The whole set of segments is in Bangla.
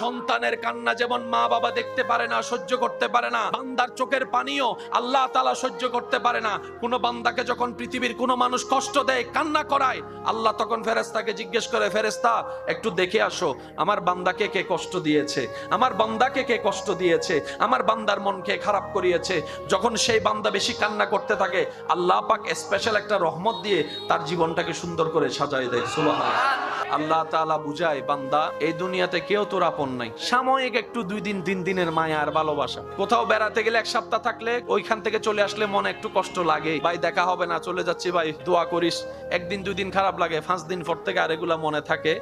সন্তানের কান্না যেমন মা বাবা দেখতে পারে না, সহ্য করতে পারে না, বান্দার চোখের পানিও আল্লাহ তাআলা সহ্য করতে পারে না। কোন বান্দাকে যখন পৃথিবীর কোন মানুষ কষ্ট দেয়, কান্না করায়, আল্লাহ তখন ফেরেশতাকে জিজ্ঞেস করে, ফেরেশতা একটু দেখে আসো আমার বান্দাকে কে কষ্ট দিয়েছে, আমার বান্দাকে কে কষ্ট দিয়েছে, আমার বান্দার মনকে খারাপ করিয়েছে। যখন সেই বান্দা বেশি কান্না করতে থাকে, আল্লাহ পাক স্পেশাল একটা রহমত দিয়ে তার জীবনটাকে সুন্দর করে সাজায় দেয়। সুবহানাল্লাহ। আল্লাহ তাআলা বুঝায়, বান্দা এই দুনিয়াতে কেউ তোর আপন নাই, সাময়িক একটু 2 দিন 3 দিনের মায়া আর ভালোবাসা। কোথাও বেড়াতে গেলে 1 সপ্তাহ থাকলে ওইখান থেকে চলে আসলে মনে একটু কষ্ট লাগে, ভাই দেখা হবে না, চলে যাচ্ছি ভাই, দোয়া করিস। 1 দিন 2 দিন খারাপ লাগে, 5 দিন পর থেকে আর এগুলা মনে থাকে।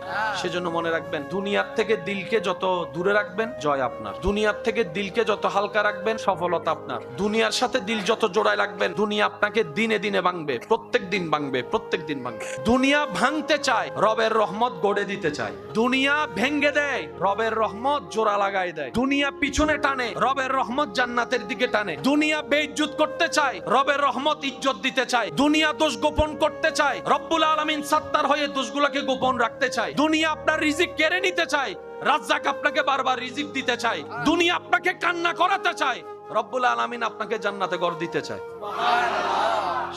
সেজন্য মনে রাখবেন, দুনিয়ার থেকে দিলকে যত দূরে রাখবেন জয় আপনার, দুনিয়ার থেকে দিলকে যত হালকা রাখবেন সফলতা আপনার, দুনিয়ার সাথে দিল যত জোড়ায় রাখবেন দুনিয়া আপনাকে দিনে দিনে ভাঙবে, প্রত্যেক দিন ভাঙবে, প্রত্যেক দিন ভাঙবে। দুনিয়া ভাঙতে চায়, রবের রহমত গড়ে দিতে চায়। দুনিয়া ভেঙ্গে দেয়, রবের রহমত জোড়া লাগাই দেয়। দুনিয়া পিছনে টানে, রবের রহমত জান্নাতের দিকে টানে। দুনিয়া বেইজ্জত করতে চায়, রবের রহমত ইজ্জত দিতে চায়। দুনিয়া দোষ গোপন করতে চায়, রব্বুল আলামিন সাত্তার হয়ে দোষগুলোকে গোপন রাখতে চায়। দুনিয়া আপনার রিজিক কেড়ে নিতে চায়, রাজ্জাক আপনাকে বারবার রিজিক দিতে চায়। দুনিয়া আপনাকে কান্না করাতে চায়, রব্বুল আলামিন আপনাকে জান্নাতে ঘর দিতে চায়।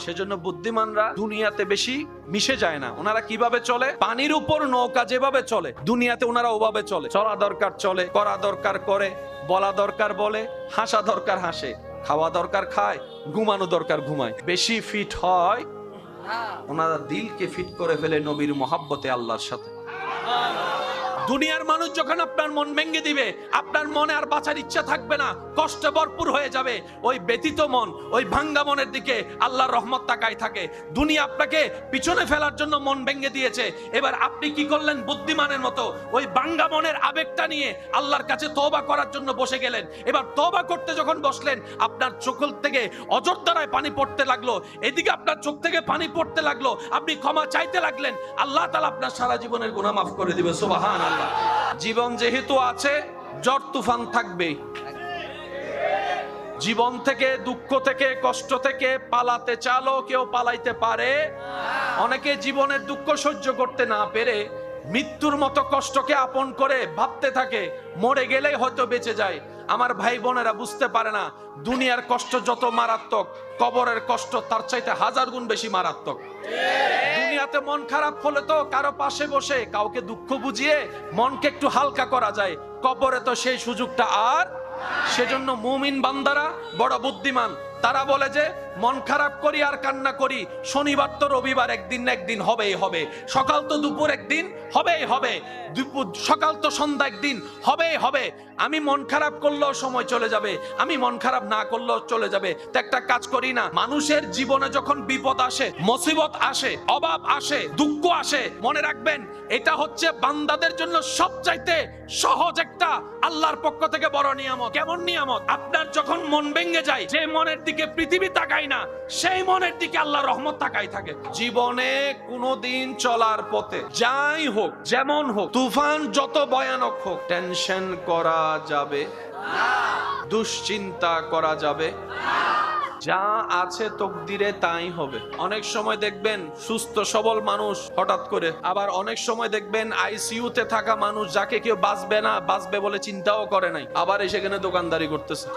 সেজন্য বুদ্ধিমানরা দুনিয়াতে বেশি মিশে যায় না। ওনারা কিভাবে চলে? পানির উপর নৌকা যেভাবে চলে, দুনিয়াতে ওনারা ওভাবে চলে। চলা দরকার চলে, করা দরকার করে, বলা দরকার বলে, হাসা দরকার হাসে, খাওয়া দরকার খায়, ঘুমানো দরকার ঘুমায়। বেশি ফিট হয় ওনারা দিলকে ফিট করে ফেলে নবীর মহাব্বতে, আল্লাহর সাথে। দুনিয়ার মানুষ যখন আপনার মন ভেঙে দিবে, আপনার মনে আর বাঁচার ইচ্ছা থাকবে না, কষ্টে ভরপুর হয়ে যাবে। ওই ব্যথিত মন, ওই ভাঙ্গা মনের দিকে আল্লাহর রহমত তাকায় থাকে। দুনিয়া আপনাকে পিছনে ফেলার জন্য মন ভেঙে দিয়েছে, এবার আপনি কি করলেন? বুদ্ধিমানের মতো ওই ভাঙ্গা মনের আবেগটা নিয়ে আল্লাহর কাছে তওবা করার জন্য বসে গেলেন। এবার তওবা করতে যখন বসলেন, আপনার চোখ থেকে অজরধারায় পানি পড়তে লাগলো, এদিকে আপনার চোখ থেকে পানি পড়তে লাগলো, আপনি ক্ষমা চাইতে লাগলেন, আল্লাহ তাআলা আপনার সারা জীবনের গুনাহ মাফ করে দিবে। সুবহানাল্লাহ। জীবন যেহেতু আছে, ঝড় তুফান থাকবে। জীবন থেকে, দুঃখ থেকে, কষ্ট থেকে পালাতে চালো, কেউ পালাইতে পারে। অনেকে জীবনের দুঃখ সহ্য করতে না পেরে মৃত্যুর মতো কষ্টকে আপন করে ভাবতে থাকে মরে গেলেই হয়তো বেঁচে যায়। আমার ভাই বোনেরা বুঝতে পারে না, দুনিয়ার কষ্ট যত মারাত্মক, কবরের কষ্ট তার চাইতে 1000 গুণ বেশি মারাত্মক। দুনিয়াতে মন খারাপ হলে তো কারো পাশে বসে কাউকে দুঃখ বুঝিয়ে মনকে একটু হালকা করা যায়, কবরে তো সেই সুযোগটা আর। সেজন্য মুমিন বান্দারা বড় বুদ্ধিমান। তারা বলে যে মন খারাপ করি আর কান্না করি, শনিবার তো রবিবার, একদিন না একদিন হবেই হবে, সকাল তো দুপুর একদিন হবেই হবে, সকাল তো সন্ধ্যা একদিন হবেই হবে। আমি মন খারাপ করলেও সময় চলে যাবে, আমি মন খারাপ না করলেও চলে যাবে। তো একটা কাজ করি না, মানুষের জীবনে যখন বিপদ আসে, মুসিবত আসে, অভাব আসে, দুঃখ আসে, মনে রাখবেন এটা হচ্ছে বান্দাদের জন্য সবচাইতে সহজ একটা আল্লাহর পক্ষ থেকে বড় নিয়ামত। কেমন নিয়ামত? আপনার যখন মন ভেঙে যায়, যে মনের দিকে পৃথিবী তাকায় না, সেই মনের দিকে আল্লাহর রহমত তাকায় থাকে। জীবনে কোনোদিন চলার পথে যাই হোক, যেমন হোক, তুফান যত ভয়ানক হোক, টেনশন করা যাবে না, দুশ্চিন্তা করা যাবে না। যা আছে তকদিরে তাই হবে। অনেক সময় দেখবেন সুস্থ সবল মানুষ হঠাৎ করে, আবার অনেক সময় দেখবেন আইসিইউতে থাকা মানুষ যাকে কেউ বাঁচবে না বাঁচবে বলে চিন্তাও করে নাই, আবার সেখানে দোকানদারি করতেছে।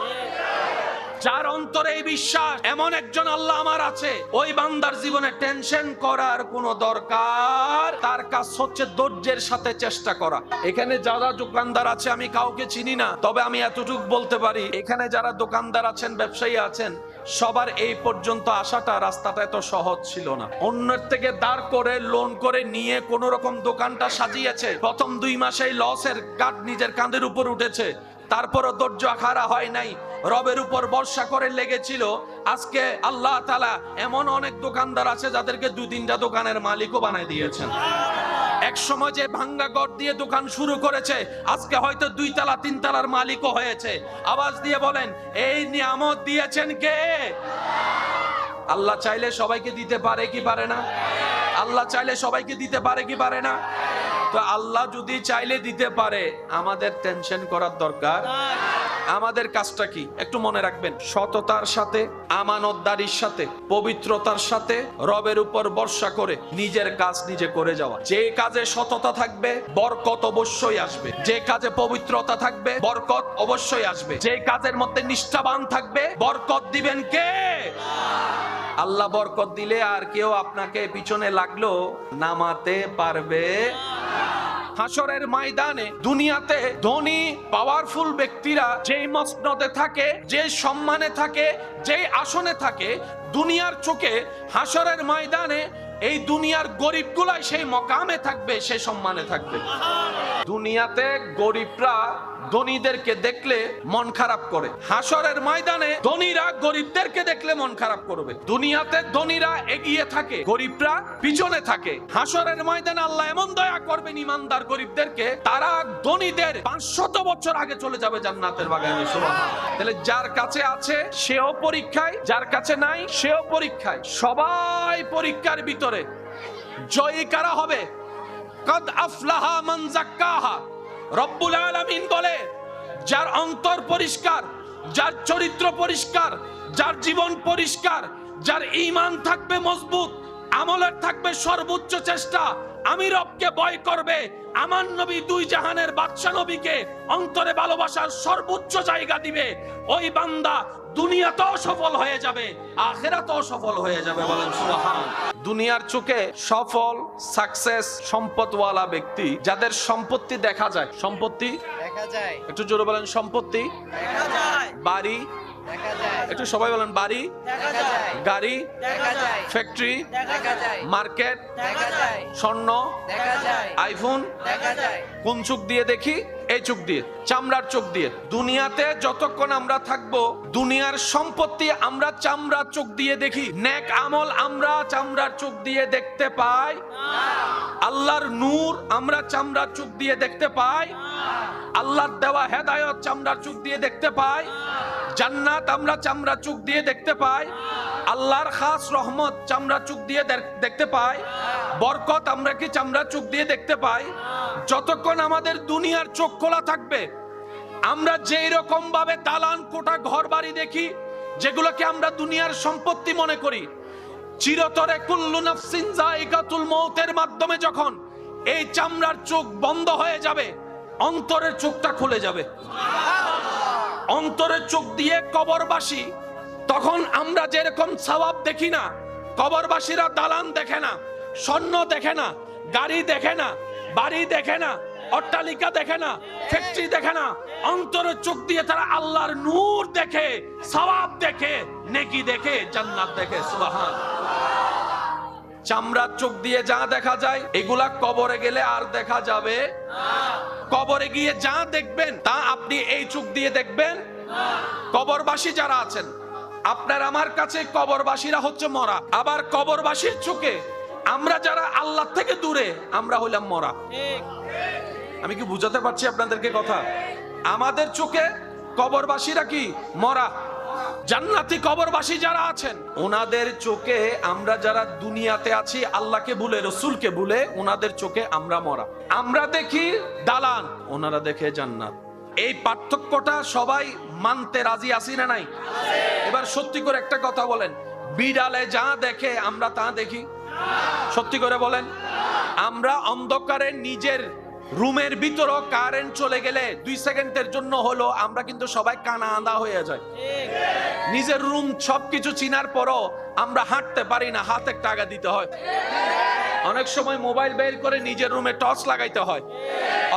যার অন্তরে এই বিশ্বাস এমন একজন আল্লাহ আমার আছে, ওই বান্দার জীবনে টেনশন করার কোনো দরকার, তার কাজ হচ্ছে ধৈর্যের সাথে চেষ্টা করা। এখানে যারা দোকানদার আছে আমি কাউকে চিনি না, তবে আমি এতটুকু বলতে পারি, এখানে যারা দোকানদার আছেন, ব্যবসায়ী আছেন, সবার এই পর্যন্ত আসাটা রাস্তাটা এত সহজ ছিল না। অন্যের থেকে দাঁড় করে লোন করে নিয়ে কোন রকম দোকানটা সাজিয়েছে, প্রথম 2 মাসেই লসের গাঁট নিজের কাঁধের উপর উঠেছে, তারপরও ধৈর্য হারা হয় নাই, রবের উপর ভরসা করে লেগেছিল। আজকে আল্লাহ তাআলা এমন অনেক দোকানদার আছে যাদেরকে 2-3টা দোকানের মালিকও বানায় দিয়েছেন। এক সময় যে ভাঙ্গা ঘর দিয়ে দোকান শুরু করেছে, আজকে হয়তো 2 তলা 3 তলার মালিকও হয়েছে। আওয়াজ দিয়ে বলেন, এই নিয়ামত দিয়েছেন কে? আল্লাহ চাইলে সবাইকে দিতে পারে কি পারে না? আল্লাহ চাইলে সবাইকে দিতে পারে কি পারে না? তো আল্লাহ যদি চাইলে দিতে পারে, আমাদের টেনশন করার দরকার। আমাদের কাজটা কি একটু মনে রাখবেন, সততার সাথে, আমানতদারির সাথে, পবিত্রতার সাথে রবের উপর ভরসা করে নিজের কাজ নিজে করে যাওয়া। যে কাজে সততা থাকবে বরকত অবশ্যই আসবে, যে কাজে পবিত্রতা থাকবে বরকত অবশ্যই আসবে, যে কাজের মধ্যে নিষ্ঠাবান থাকবে বরকত দিবেন কে? আল্লাহ বরকত দিলে আর কেউ আপনাকে পিছনে লাগলো নামাতে পারবে। হাসরের ময়দানে দুনিয়াতে ধনী পাওয়ারফুল ব্যক্তিরা যেই মসনদে থাকে, যে সম্মানে থাকে, যেই আসনে থাকে, দুনিয়ার চোখে হাসরের ময়দানে এই দুনিয়ার গরিবগুলাই সেই মকামে থাকবে, সেই সম্মানে থাকবে। দুনিয়াতে গরিবরা ধনীদেরকে দেখলে মন খারাপ করে, হাসরের ময়দানে ধনীরা গরিবদেরকে দেখলে মন খারাপ করবে। দুনিয়াতে ধনীরা এগিয়ে থাকে, গরিবরা পিছনে থাকে। হাসরের ময়দানে আল্লাহ এমন দয়া করবেন ইমানদার গরিবদেরকে, তারা ধনীদের 500 বছর আগে চলে যাবে জান্নাতের বাগানে। সুবহানাল্লাহ। তাহলে যার কাছে আছে সেও পরীক্ষায়, যার কাছে নাই সেও পরীক্ষায়। সবাই পরীক্ষার ভিতরে। জয়ী কারা হবে? কদ আফলাহা মান যাক্কাহা। রব্বুল আলামিন বলে, যার অন্তর পরিষ্কার, যার চরিত্র পরিষ্কার, যার জীবন পরিষ্কার, যার ঈমান থাকবে মজবুত, আমলের থাকবে সর্বোচ্চ চেষ্টা, আমি রবকে ভয় করবে, আমার নবী দুই জাহানের বাদশা নবীকে অন্তরে ভালোবাসার সর্বোচ্চ জায়গা দিবে, ওই বান্দা দুনিয়াতেও সফল হয়ে যাবে, আখিরাতেও সফল হয়ে যাবে। বলেন সুবহান। দুনিয়ার চোখে সফল, সাকসেস, সম্পদওয়ালা ব্যক্তি, যাদের সম্পত্তি দেখা যায়, সম্পত্তি দেখা যায়, একটু জোরে বলেন, সম্পত্তি দেখা যায়, বাড়ি দেখা যায়, একটু সবাই বলেন, বাড়ি দেখা যায়, গাড়ি দেখা যায়, ফ্যাক্টরি দেখা যায়, মার্কেট দেখা যায়, স্বর্ণ দেখা যায়, আইফোন দেখা যায়। কোন চোখ দিয়ে দেখি? এই চোখ দিয়ে, চামড়ার চোখ দিয়ে। দুনিয়াতে যতক্ষণ আমরা থাকবো, দুনিয়ার সম্পত্তি আমরা চামড়ার চোখ দিয়ে দেখি, নেক আমল আমরা চামড়ার চোখ দিয়ে দেখতে পাই, আল্লাহর নূর আমরা চামড়ার চোখ দিয়ে দেখতে পাই, আল্লাহর দেওয়া হেদায়েত চামড়ার চোখ দিয়ে দেখতে পাই, জান্নাত আমরা চামড়ার চোখ দিয়ে দেখতে পাই, আল্লাহর খাস রহমত চামড়ার চোখ দিয়ে দেখতে পাই, বরকত আমরা কি চামড়ার চোখ দিয়ে দেখতে পাই। যতক্ষণ আমাদের দুনিয়ার চোখ খোলা থাকবে, আমরা যেই রকম ভাবে দালান কোঠা ঘর বাড়ি দেখি, যেগুলোকে আমরা দুনিয়ার সম্পত্তি মনে করি, চিরতরে কুল্লু নাফসিন যায়িকাতুল মউতের মাধ্যমে যখন এই চামড়ার চোখ বন্ধ হয়ে যাবে, অন্তরের চোখটা খুলে যাবে। অন্তরের চোখ দিয়ে কবরবাসী, তখন আমরা যেরকম সওয়াব দেখি না, কবরবাসীরা দালান দেখে না, স্বর্ণ দেখে না, গাড়ি দেখে না, বাড়ি দেখে না, অট্টালিকা দেখে না, ফ্যাক্টরি দেখে না, অন্তরের চোখ দিয়ে তারা আল্লাহর নূর দেখে, সওয়াব দেখে, নেকি দেখে, জান্নাত দেখে। সুবহানাল্লাহ। চামড়ার চোখ দিয়ে যা দেখা যায়, এগুলা কবরে গেলে আর দেখা যাবে না। কবরে গিয়ে যা দেখবেন তা আপনি এই চোখ দিয়ে দেখবেন না। কবরবাসী যারা আছেন, আপনার আমার কাছে কবরবাসীরা হচ্ছে মরা, আবার কবরবাসীর চোখে আমরা যারা আল্লাহ থেকে দূরে, আমরা হইলাম মরা। আমি কি বুঝাতে পারছি আপনাদেরকে কথা? আমাদের চোখে কবরবাসীরা কি? মরা। জান্নাতি কবরবাসী যারা আছেন, ওনাদের চোখে আমরা যারা দুনিয়াতে আছি আল্লাহকে ভুলে, রসুলকে ভুলে, ওনাদের চোখে আমরা মরা। আমরা দেখি দালান, ওনারা দেখে জান্নাত। এই পার্থক্যটা সবাই মানতে রাজি আছি না নাই? এবার সত্যি করে একটা কথা বলেন, বিড়ালে যা দেখে আমরা তা দেখি? সত্যি করে বলেন। আমরা অন্ধকারে নিজের রুমের ভিতরও কারেন্ট চলে গেলে 2 সেকেন্ডের জন্য হলো আমরা কিন্তু সবাই কানা আঁধা হয়ে যায়। নিজের রুম সবকিছু চিনার পরও আমরা হাঁটতে পারি না, হাতে টাকা দিতে হয়। অনেক সময় মোবাইল বের করে নিজের রুমে টর্চ লাগাইতে হয়,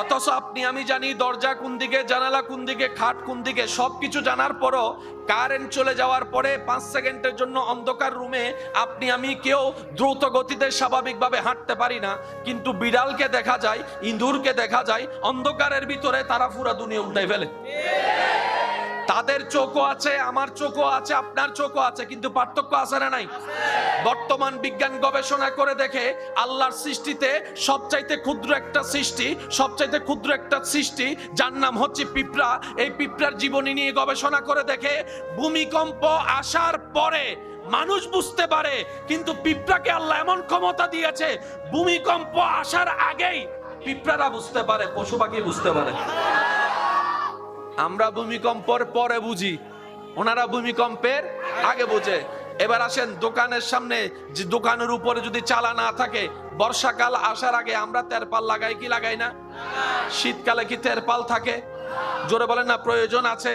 অথচ আপনি আমি জানি দরজা কোন দিকে, জানালা কোন দিকে, খাট কোন দিকে, সবকিছু জানার পরও কারেন্ট চলে যাওয়ার পরে 5 সেকেন্ডের জন্য অন্ধকার রুমে আপনি আমি কেউ দ্রুত গতিতে স্বাভাবিকভাবে হাঁটতে পারি না। কিন্তু বিড়ালকে দেখা যায়, ইঁদুরকে দেখা যায়, অন্ধকারের ভিতরে তারা পুরো দুনিয়া উল্টাই ফেলে। তাদের চোখও আছে, আমার চোখও আছে, আপনার চোখও আছে, কিন্তু পার্থক্য আছে না নাই? বর্তমান বিজ্ঞান গবেষণা করে দেখে আল্লাহর সৃষ্টিতে সবচাইতে ক্ষুদ্র একটা সৃষ্টি, সবচাইতে ক্ষুদ্র একটা সৃষ্টি যার নাম হচ্ছে পিঁপড়া। এই পিঁপড়ার জীবনী নিয়ে গবেষণা করে দেখে ভূমিকম্প আসার পরে মানুষ বুঝতে পারে, কিন্তু পিঁপড়াকে আল্লাহ এমন ক্ষমতা দিয়েছে ভূমিকম্প আসার আগেই পিঁপড়ারা বুঝতে পারে, পশু পাখি বুঝতে পারে। আমরা ভূমিকম্পের পরে বুঝি, ওনারা ভূমিকম্পের আগে বুঝে। এবার আসেন দোকানের সামনে, যে দোকানের উপরে যদি চালা না থাকে, বর্ষাকাল আসার আগে আমরা তেরপাল লাগাই কি লাগাই না? শীতকালে কি তেরপাল থাকে? জোরে বলেন না, প্রয়োজন আছে।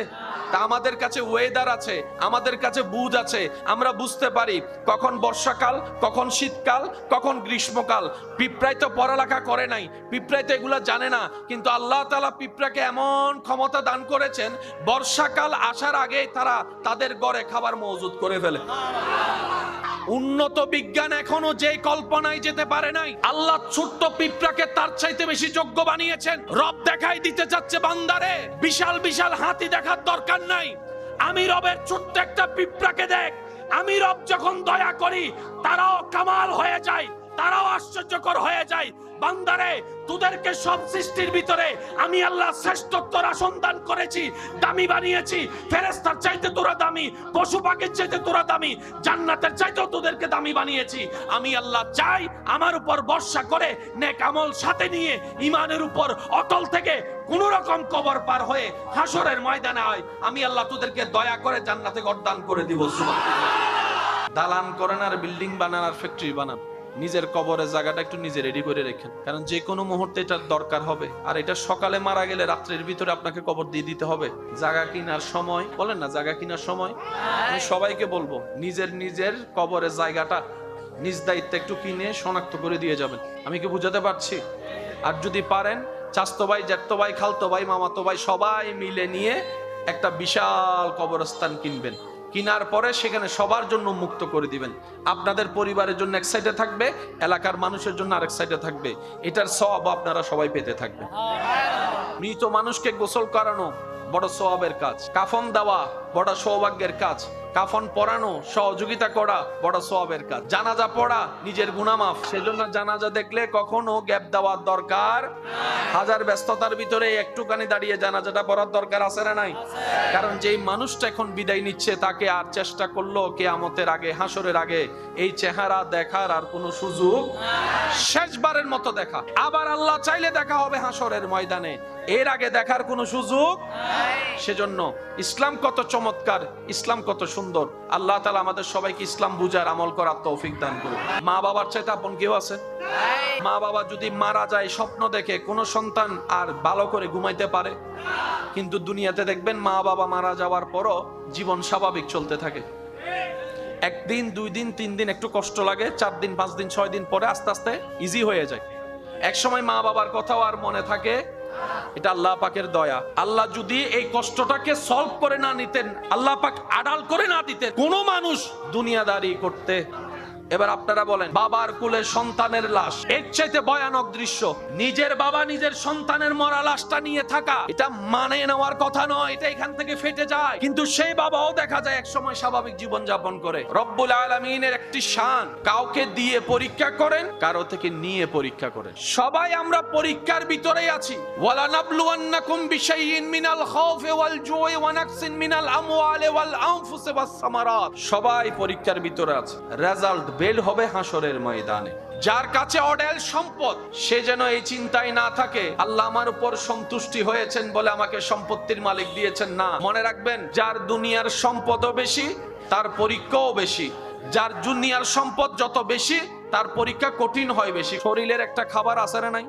তা আমাদের কাছে ওয়েদার আছে, আমাদের কাছে বুঝ আছে, আমরা বুঝতে পারি কখন বর্ষাকাল, কখন শীতকাল, কখন গ্রীষ্মকাল। পিঁপড়াই তো পড়ালেখা করে নাই, পিঁপড়াই তো এগুলা জানে না, কিন্তু আল্লাহ তাআলা পিঁপড়াকে এমন ক্ষমতা দান করেছেন, বর্ষাকাল আসার আগেই তারা তাদের ঘরে খাবার মজুদ করে ফেলে। উন্নত বিজ্ঞান এখনো যে কল্পনায় যেতে পারে নাই, আল্লাহ ছোট্ট পিঁপড়াকে তার চাইতে বেশি যোগ্য বানিয়েছেন। রব দেখাই দিতে চাচ্ছে বান্দারে, বিশাল বিশাল হাতি দেখার দরকার নাই, আমি রবের ছোট্ট একটা পিঁপড়াকে দেখ। আমি রব যখন দয়া করি, তারাও কামাল হয়ে যায়, তারাও আশ্চর্যকর হয়ে যায়। বান্দারে, তোদেরকে সব সৃষ্টির ভিতরে আমি আল্লাহ শ্রেষ্ঠত্বর আসন দান করেছি, দামি বানিয়েছি। ফেরেশতার চাইতে তোরা দামি, পশু পাখির চাইতে তোরা দামি, জান্নাতের চাইতেও তোদেরকে দামি বানিয়েছি। আমি আল্লাহ চাই আমার উপর ভরসা করে নেক আমল সাথে নিয়ে ঈমানের উপর অটল থেকে কোন রকম কবর পার হয়ে হাসরের ময়দানে হয়, আমি আল্লাহ তোদেরকে দয়া করে জান্নাতে ঘর দান করে দিব। সুবহানাল্লাহ। দালান করেন আর বিল্ডিং বানান আর ফ্যাক্টরি বানান, নিজের কবরের জায়গাটা একটু নিজে রেডি করে রাখেন, কারণ যে কোনো মুহূর্তে এটার দরকার হবে। আর এটা সকালে মারা গেলে রাত্রের ভিতরে আপনাকে কবর দিয়ে দিতে হবে। জায়গা কিনার সময়, বলেন না জায়গা কিনার সময়, আমি সবাইকে বলবো নিজের নিজের কবরের জায়গাটা নিজ দায়িত্বে একটু কিনে শনাক্ত করে দিয়ে যাবেন। আমি কি বুঝাতে পারছি? আর যদি পারেন চাচতো ভাই, জ্যাঠতো ভাই, খালতো ভাই, মামাতো ভাই সবাই মিলে নিয়ে একটা বিশাল কবরস্থান কিনবেন। কিনার পরে সেখানে সবার জন্য মুক্ত করে দিবেন। আপনাদের পরিবারের জন্য এক সাইডে থাকবে, এলাকার মানুষের জন্য আরেক সাইডে থাকবে। এটার সওয়াব আপনারা সবাই পেতে থাকবেন। মৃত মানুষকে গোসল করানো বড় সওয়াবের কাজ, কাফন দেওয়া বড় সৌভাগ্যের কাজ, কাফন পরানো, সহযোগিতা করা বড় সওয়াবের কাজ, জানাজা পড়া নিজের গুনাহ মাফ। সেজন্য জানাজা দেখলে কখনো গ্যাপ দেওয়ার দরকার, হাজার ব্যস্ততার ভিতরে একটুখানি দাঁড়িয়ে জানাজাটা পড়ার দরকার আছে না নাই? কারণ যেই মানুষটা এখন বিদায় নিচ্ছে, তাকে আর চেষ্টা করলো কিয়ামতের আগে, হাসরের আগে এই চেহারা দেখার আর কোনো সুযোগ, শেষবারের মতো দেখা। আবার আল্লাহ চাইলে দেখা হবে হাসরের ময়দানে, এর আগে দেখার কোনো সুযোগ। সেজন্য ইসলাম কত চমৎকার, ইসলাম কত সুন্দর। আল্লাহ তাআলা আমাদের সবাইকে ইসলাম বুঝার আমল করার তৌফিক দান করুন। মা বাবার চাইতে আপন কেউ আছে? মা বাবা যদি মারা যায় স্বপ্ন দেখে কোন সন্তান আর ভালো করে ঘুমাইতে পারে? কিন্তু দুনিয়াতে দেখবেন মা বাবা মারা যাওয়ার পরও জীবন স্বাভাবিক চলতে থাকে। একদিন, 2 দিন, 3 দিন একটু কষ্ট লাগে, 4 দিন, 5 দিন, 6 দিন পরে আস্তে আস্তে ইজি হয়ে যায়। এক সময় মা বাবার কথাও আর মনে থাকে। এটা আল্লাহ পাকের দয়া। আল্লাহ যদি এই কষ্টটাকে সলভ করে না নিতেন, আল্লাহ পাক আড়াল করে না দিতেন, কোন মানুষ দুনিয়াদারি করতে। এবার আপনারা বলেন, বাবার কোলে সন্তানের লাশ, এর চাইতে ভয়ানক দৃশ্য। নিজের বাবা নিজের সন্তানের মরা লাশটা নিয়ে থাকা, এটা মানে নেওয়ার কথা নয়, এটা এখান থেকে ফেটে যায়। কিন্তু সেই বাবাও দেখা যায় এক সময় স্বাভাবিক জীবন যাপন করে। রব্বুল আলামিনের একটি শান, কাউকে দিয়ে পরীক্ষা করেন, কারো থেকে নিয়ে পরীক্ষা করেন। সবাই আমরা পরীক্ষার ভিতরেই আছি। ওয়ালা নাবলুওয়ান্নাকুম বিশাইইন মিনাল খাউফি ওয়াল জুই ওয়া নাকসিন মিনাল আমওয়ালি ওয়াল আনফুসি ওয়াস সামারাত। সবাই পরীক্ষার ভিতরে আছে। রেজাল্ট বের হবে হাসরের ময়দানে। যার কাছে অঢেল সম্পদ, সে যেন এই চিন্তায় না থাকে আল্লাহ আমার উপর সন্তুষ্টি হয়েছেন বলে আমাকে সম্পত্তির মালিক দিয়েছেন। না, মনে রাখবেন, যার দুনিয়ার সম্পদও বেশি তার পরীক্ষাও বেশি। যার দুনিয়ার সম্পদ যত বেশি তার পরীক্ষা কঠিন হয় বেশি। শরীরের একটা খাবার আছে না নাই?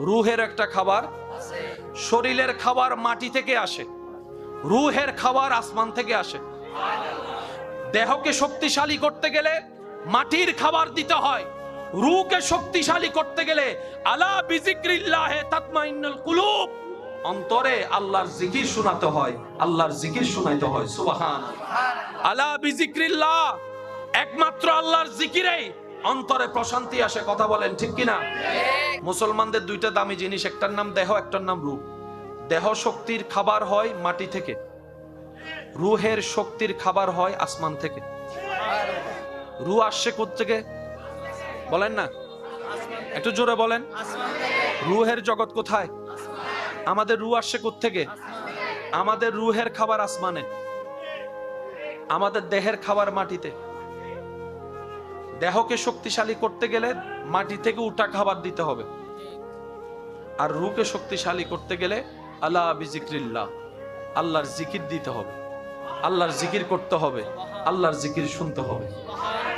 রুহের একটা খাবার আছে। শরীরের খাবার মাটি থেকে আসে, রুহের খাবার আসমান থেকে আসে। দেহকে শক্তিশালী করতে গেলে মাটির খাবার দিতে হয়, রূহকে শক্তিশালী করতে গেলে আলা বিজিক্রিল্লাহি তাতমাইন্নুল কুলুব, অন্তরে আল্লাহর জিকির শোনাতে হয়, আল্লাহর জিকির শোনাইতে হয়। সুবহানাল্লাহ। আলা বিজিক্রিল্লাহ, একমাত্র আল্লাহর জিকিরেই অন্তরে প্রশান্তি আসে। কথা বলেন ঠিক কিনা? মুসলমানদের দুইটা দামি জিনিস, একটার নাম দেহ, একটার নাম রূহ। দেহ শক্তির খাবার হয় মাটি থেকে, রুহের শক্তির খাবার হয় আসমান থেকে। রুহ আসছে কোত্থেকে বলেন না, একটু জোরে বলেন। রুহের জগৎ কোথায়? আমাদের রুহ আসছে কোত্থেকে? আমাদের রুহের খাবার আসমানে, আমাদের দেহের খাবার মাটিতে। দেহকে শক্তিশালী করতে গেলে মাটি থেকে উঠা খাবার দিতে হবে। আর রুকে শক্তিশালী করতে গেলে আলা বিজিক্রিল্লাহ, আল্লাহর জিকির দিতে হবে, আল্লাহর জিকির করতে হবে, আল্লাহর জিকির শুনতে হবে।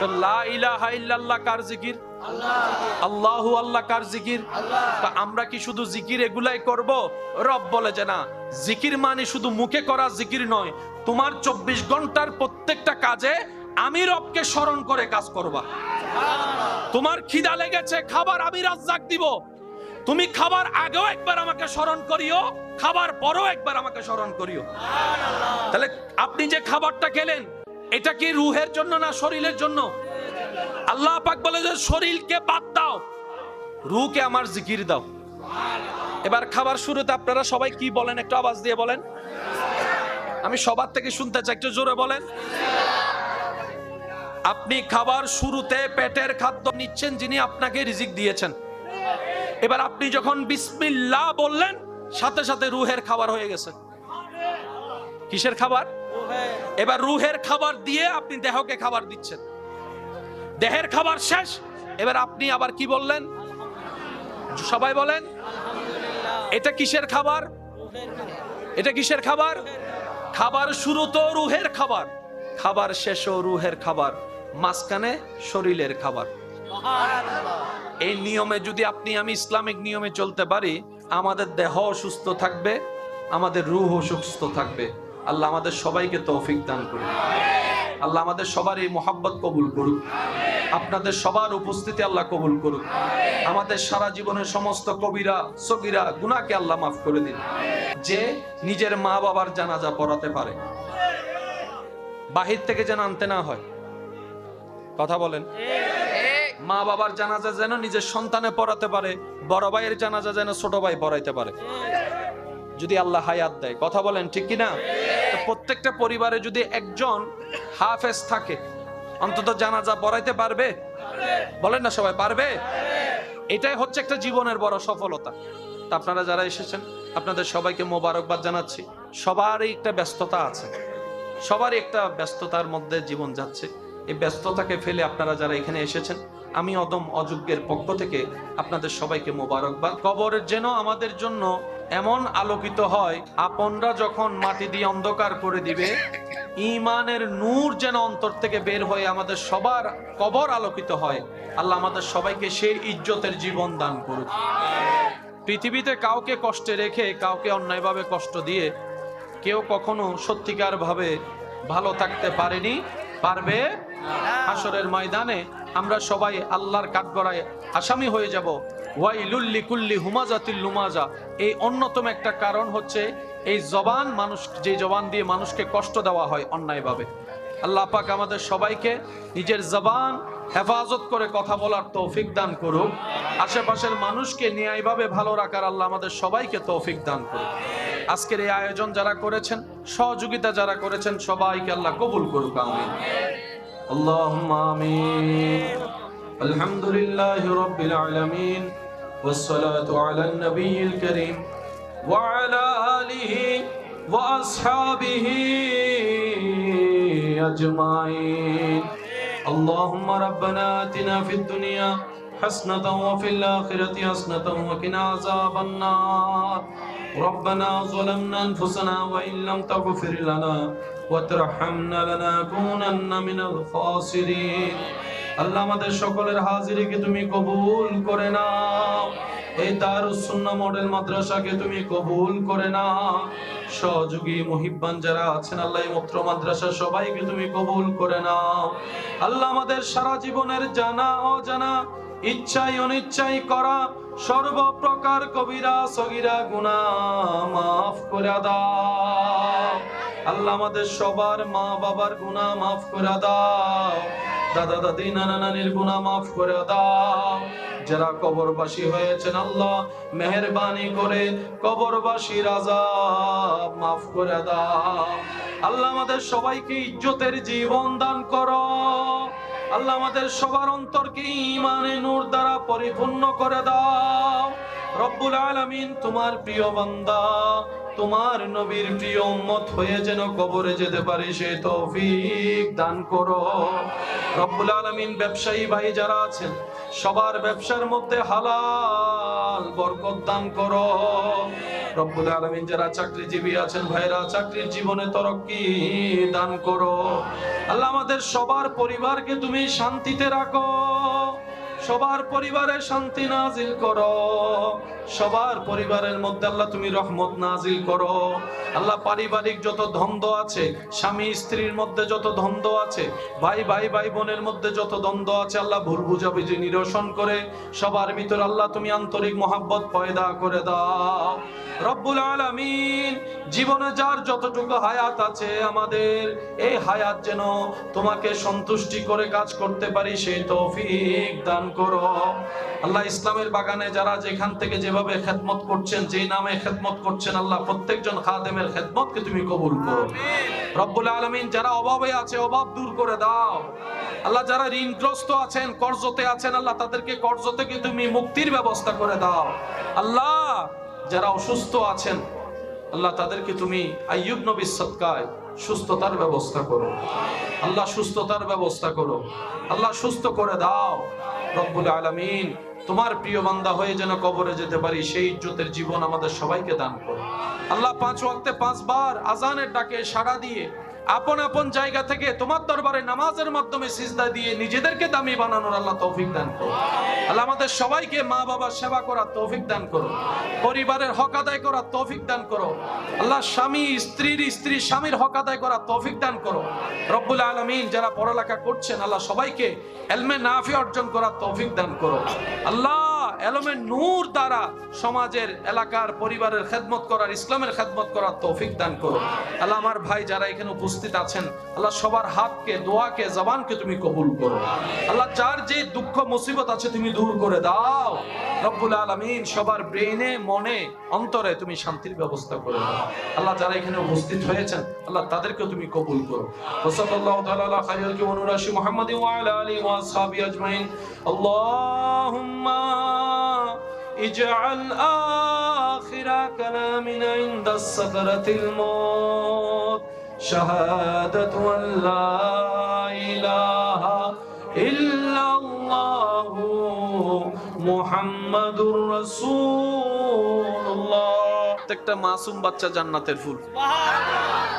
তো লা ইলাহা ইল্লাল্লাহ কার জিকির? আল্লাহু আল্লাহ কার জিকির? তা আমরা কি শুধু জিকির এগুলাই করব? রব বলে যে না, জিকির মানে শুধু মুখে করা জিকির নয়, তোমার 24 ঘন্টার প্রত্যেকটা কাজে আমি রবকে স্মরণ করে কাজ করবা। তোমার খিদা লেগেছে, খাবার আমি রাজ্জাক দিব, তুমি খাবার আগেও একবার আমাকে স্মরণ করিও, খাবার পরেও একবার আমাকে স্মরণ করিও। তাহলে আপনি যে খাবারটা খেলেন এটা কি রুহের জন্য না শরীরের জন্য? আল্লাহ পাক বলে যে শরীরকে বাদ দাও, রুহকে আমার জিকির দাও। এবার খাবার শুরুতে আপনারা সবাই কি বলেন? একটু আওয়াজ দিয়ে বলেন, আমি সবার থেকে শুনতে চাই, একটু জোরে বলেন। আপনি খাবার শুরুতে পেটের খাদ্য নিচ্ছেন যিনি আপনাকে রিজিক দিয়েছেন। এবার আপনি যখন বিসমিল্লাহ বললেন সাথে সাথে রুহের খাবার হয়ে গেছে। কিসের খাবার? এবার রুহের খাবার দিয়ে আপনি দেহকে খাবার দিচ্ছেন, দেহের খাবার শেষ, এবার আপনি আবার কি বললেন? সবাই বলেন, এটা কিসের খাবার? এটা কিসের খাবার? খাবার শুরু তো রুহের খাবার, খাবার শেষও রুহের খাবার, মাঝখানে শরীরের খাবার। এই নিয়মে যদি আপনি আমি ইসলামিক নিয়মে চলতে পারি, আমাদের দেহ সুস্থ থাকবে, আমাদের রূহ সুস্থ থাকবে। আল্লাহ আমাদের সবাইকে তৌফিক দান করুন। আল্লাহ আমাদের সবার এই মোহাব্বত কবুল করুক, আপনাদের সবার উপস্থিতি আল্লাহ কবুল করুক। আমাদের সারা জীবনের সমস্ত কবিরা সগীরা গুনাহকে আল্লাহ মাফ করে দিন। যে নিজের মা বাবার জানাজা পড়াতে পারে, বাহির থেকে যেন আনতে না হয়। কথা বলেন, মা বাবার জানাজা যেন নিজের সন্তানে পড়াতে পারে, বড় ভাইয়ের জানাজা যেন ছোট ভাই পড়াইতে পারে, যদি আল্লাহ হায়াত দেয়। কথা বলেন ঠিক কিনা? প্রত্যেকটা পরিবারে যদি একজন হাফেজ থাকে, অন্তত জানাজা পড়াইতে পারবে। বলেন না সবাই, পারবে? এটাই হচ্ছে একটা জীবনের বড় সফলতা। তা আপনারা যারা এসেছেন আপনাদের সবাইকে মোবারকবাদ জানাচ্ছি। সবারই একটা ব্যস্ততা আছে, সবারই একটা ব্যস্ততার মধ্যে জীবন যাচ্ছে। এই ব্যস্ততাকে ফেলে আপনারা যারা এখানে এসেছেন, আমি অদম অযোগ্যের পক্ষ থেকে আপনাদের সবাইকে মোবারকবাদ। কবরের যেন আমাদের জন্য এমন আলোকিত হয়, আপনরা যখন মাটি দিয়ে অন্ধকার করে দিবে, ঈমানের নূর যেন অন্তর থেকে বের হয়ে আমাদের সবার কবর আলোকিত হয়। আল্লাহ আমাদের সবাইকে সেই ইজ্জতের জীবন দান করুক। পৃথিবীতে কাউকে কষ্টে রেখে, কাউকে অন্যায়ভাবে কষ্ট দিয়ে কেউ কখনো সত্যিকার ভাবে ভালো থাকতে পারেনি, পারবে। হাসরের ময়দানে আমরা সবাই আল্লাহর কাঠগড়ায় আসামি হয়ে যাব। ওয়াইলুল লিকুল্লি হুমাজাতিল লুমাজা। এই অন্যতম একটা কারণ হচ্ছে এই জবান, মানুষ যে জবান দিয়ে মানুষকে কষ্ট দেওয়া হয় অন্যায়ভাবে। আল্লাহ পাক আমাদের সবাইকে নিজের জবান হেফাজত করে কথা বলার তৌফিক দান করুক। আশেপাশের মানুষকে ন্যায়ভাবে ভালো রাখার আল্লাহ আমাদের সবাইকে তৌফিক দান করুক। আজকের এই আয়োজন যারা করেছেন, সহযোগিতা যারা করেছেন, সবাইকে আল্লাহ কবুল করুক। আমিন, আল্লাহুম্মা আমিন। আলহামদুলিল্লাহি রাব্বিল আলামিন, ওয়াসসালাতু আলান নবিয়্যিল কারীম ওয়া আলা আলিহি ওয়া আসহাবিহি আজমাইন। اللهم ربنا آتنا في الدنيا حسنة وفي الآخرة حسنة وقنا عذاب النار. ربنا ظلمنا أنفسنا وإن لم تغفر لنا وترحمنا لنكونن من الخاسرين. আল্লাহ আমাদের সকলের হাজিরিকে তুমি কবুল করে নাও। এই দারুস সুন্নাহ মডেল মাদ্রাসাকে তুমি কবুল করে নাও। সহযোগী মুহিব্বান যারা আছেন আল্লাহ এই মত্র মাদ্রাসা সবাইকে তুমি কবুল করে নাও। আল্লাহ আমাদের সারা জীবনের জানা অজানা, ইচ্ছাই অনিচ্ছাই করা সর্বপ্রকার কবিরা সগীরা গুনাহ মাফ করে দাও। আল্লাহ আমাদের সবার মা বাবার গুনাহ মাফ করে দাও, দাদা দাদি নানা নানির গুনাহ মাফ করে দাও। যারা কবরবাসী হয়েছেন আল্লাহ মেহেরবানি করে কবরবাসীর আযাব মাফ করে দাও। আল্লাহ আমাদের সবাইকে ইজ্জতের জীবন দান করো। আল্লাহ আমাদের সবার অন্তরকে ঈমানে নূর দ্বারা পরিপূর্ণ করে দাও। রব্বুল আলামিন তোমার প্রিয় বান্দা, তোমার নবীর প্রিয় উম্মত হয়ে যেন কবরে যেতে পারে সেই তৌফিক দান করো। রব্বুল আলামিন ব্যবসায়ী ভাই যারা আছেন সবার ব্যবসার মধ্যে হালাল বরকত দান করো। রব্বুল আলামিন যারা চাকরিজীবী আছেন ভাইরা, চাকরির জীবনে তরক্কি দান করো। আল্লাহ আমাদের সবার পরিবারকে তুমি শান্তিতে রাখো, সবার পরিবারে শান্তি নাজিল করো, সবার পরিবারের মধ্যে আল্লাহ তুমি রহমত নাজিল করো। আল্লাহ পারিবারিক যত দ্বন্দ্ব আছে, স্বামী স্ত্রীর মধ্যে যত দ্বন্দ্ব আছে, ভাই ভাই বোনের মধ্যে যত দ্বন্দ্ব আছে, আল্লাহ ভুল বুঝাবুঝি নিরসন করে সবার ভিতর আল্লাহ তুমি আন্তরিক মহাব্বত পয়দা করে দাও। রব্বুল আলামিন জীবনে যার যতটুকু হায়াত আছে, আমাদের এই হায়াত যেন তোমাকে সন্তুষ্টি করে কাজ করতে পারি সেই তৌফিক দান করো। আল্লাহ ইসলামের বাগানে যারা যেখান থেকে যেভাবে খেদমত করছেন, যেই নামে খেদমত করছেন, আল্লাহ প্রত্যেকজন খাদেমের খেদমতকে তুমি কবুল করো। রব্বুল আলামিন যারা অভাবে আছে অভাব দূর করে দাও। আল্লাহ যারা ঋণগ্রস্ত আছেন, কর্জতে আছেন, আল্লাহ তাদেরকে কর্জ থেকে তুমি মুক্তির ব্যবস্থা করে দাও। আল্লাহ যারা অসুস্থ আছেন, আল্লাহ তাদেরকে তুমি আইয়ুব নবীর সদকায় সুস্থতার ব্যবস্থা করো। আল্লাহ সুস্থতার ব্যবস্থা করো, আল্লাহ সুস্থ করে দাও। রব্বুল আলামিন তোমার প্রিয় বান্দা হয়ে যেন কবরে যেতে পারি সেই ইজ্জতের জীবন আমাদের সবাইকে দান করো। আল্লাহ 5 ওয়াক্তে 5 বার আজানের ডাকে সাড়া দিয়ে আপন আপন জায়গা থেকে তোমার দরবারে নামাজের মাধ্যমে সিজদা দিয়ে নিজেদেরকে দামি বানানোর আল্লাহ তৌফিক দান করো। আল্লাহ আমাদের সবাইকে মা বাবার সেবা করার তৌফিক দান করো, পরিবারের হক আদায় করার তৌফিক দান করো। আল্লাহ স্বামী স্ত্রী স্বামীর হক আদায় করার তৌফিক দান করো। রব্বুল আলামিন যারা পড়ালেখা করছেন, আল্লাহ সবাইকে ইলমে নাফি অর্জন করার তৌফিক দান করো। আল্লাহ ইলমের নূর দ্বারা সমাজের, এলাকার, পরিবারের খেদমত করার, ইসলামের খেদমত করার তৌফিক দান করো। আল্লাহ আমার ভাই যারা এখানে উপস্থিত আছেন, আল্লাহ সবার হাতকে, দোয়াকে, জবানকে তুমি কবুল করো। আল্লাহ যার যে দুঃখ মুসিবত আছে তুমি দূর করে দাও। রব্বুল আলামিন সবার ব্রেনে, মনে, অন্তরে তুমি শান্তির ব্যবস্থা করে দাও। আল্লাহ যারা এখানে উপস্থিত হয়েছেন, আল্লাহ তাদেরকে তুমি কবুল করো। সাল্লাল্লাহু তাআলা আলা খায়রুল ওয়ানুরাশি মুহাম্মাদিন ওয়া আলা আলিহি ওয়া আসহাবিহি আজমাইন। আল্লাহুম্মা اجعل آخر كلامنا عند السكرة الموت شهادة أن لا إله إلا الله محمد رسول الله। প্রত্যেকটা মাসুম বাচ্চা জান্নাতের ফুল,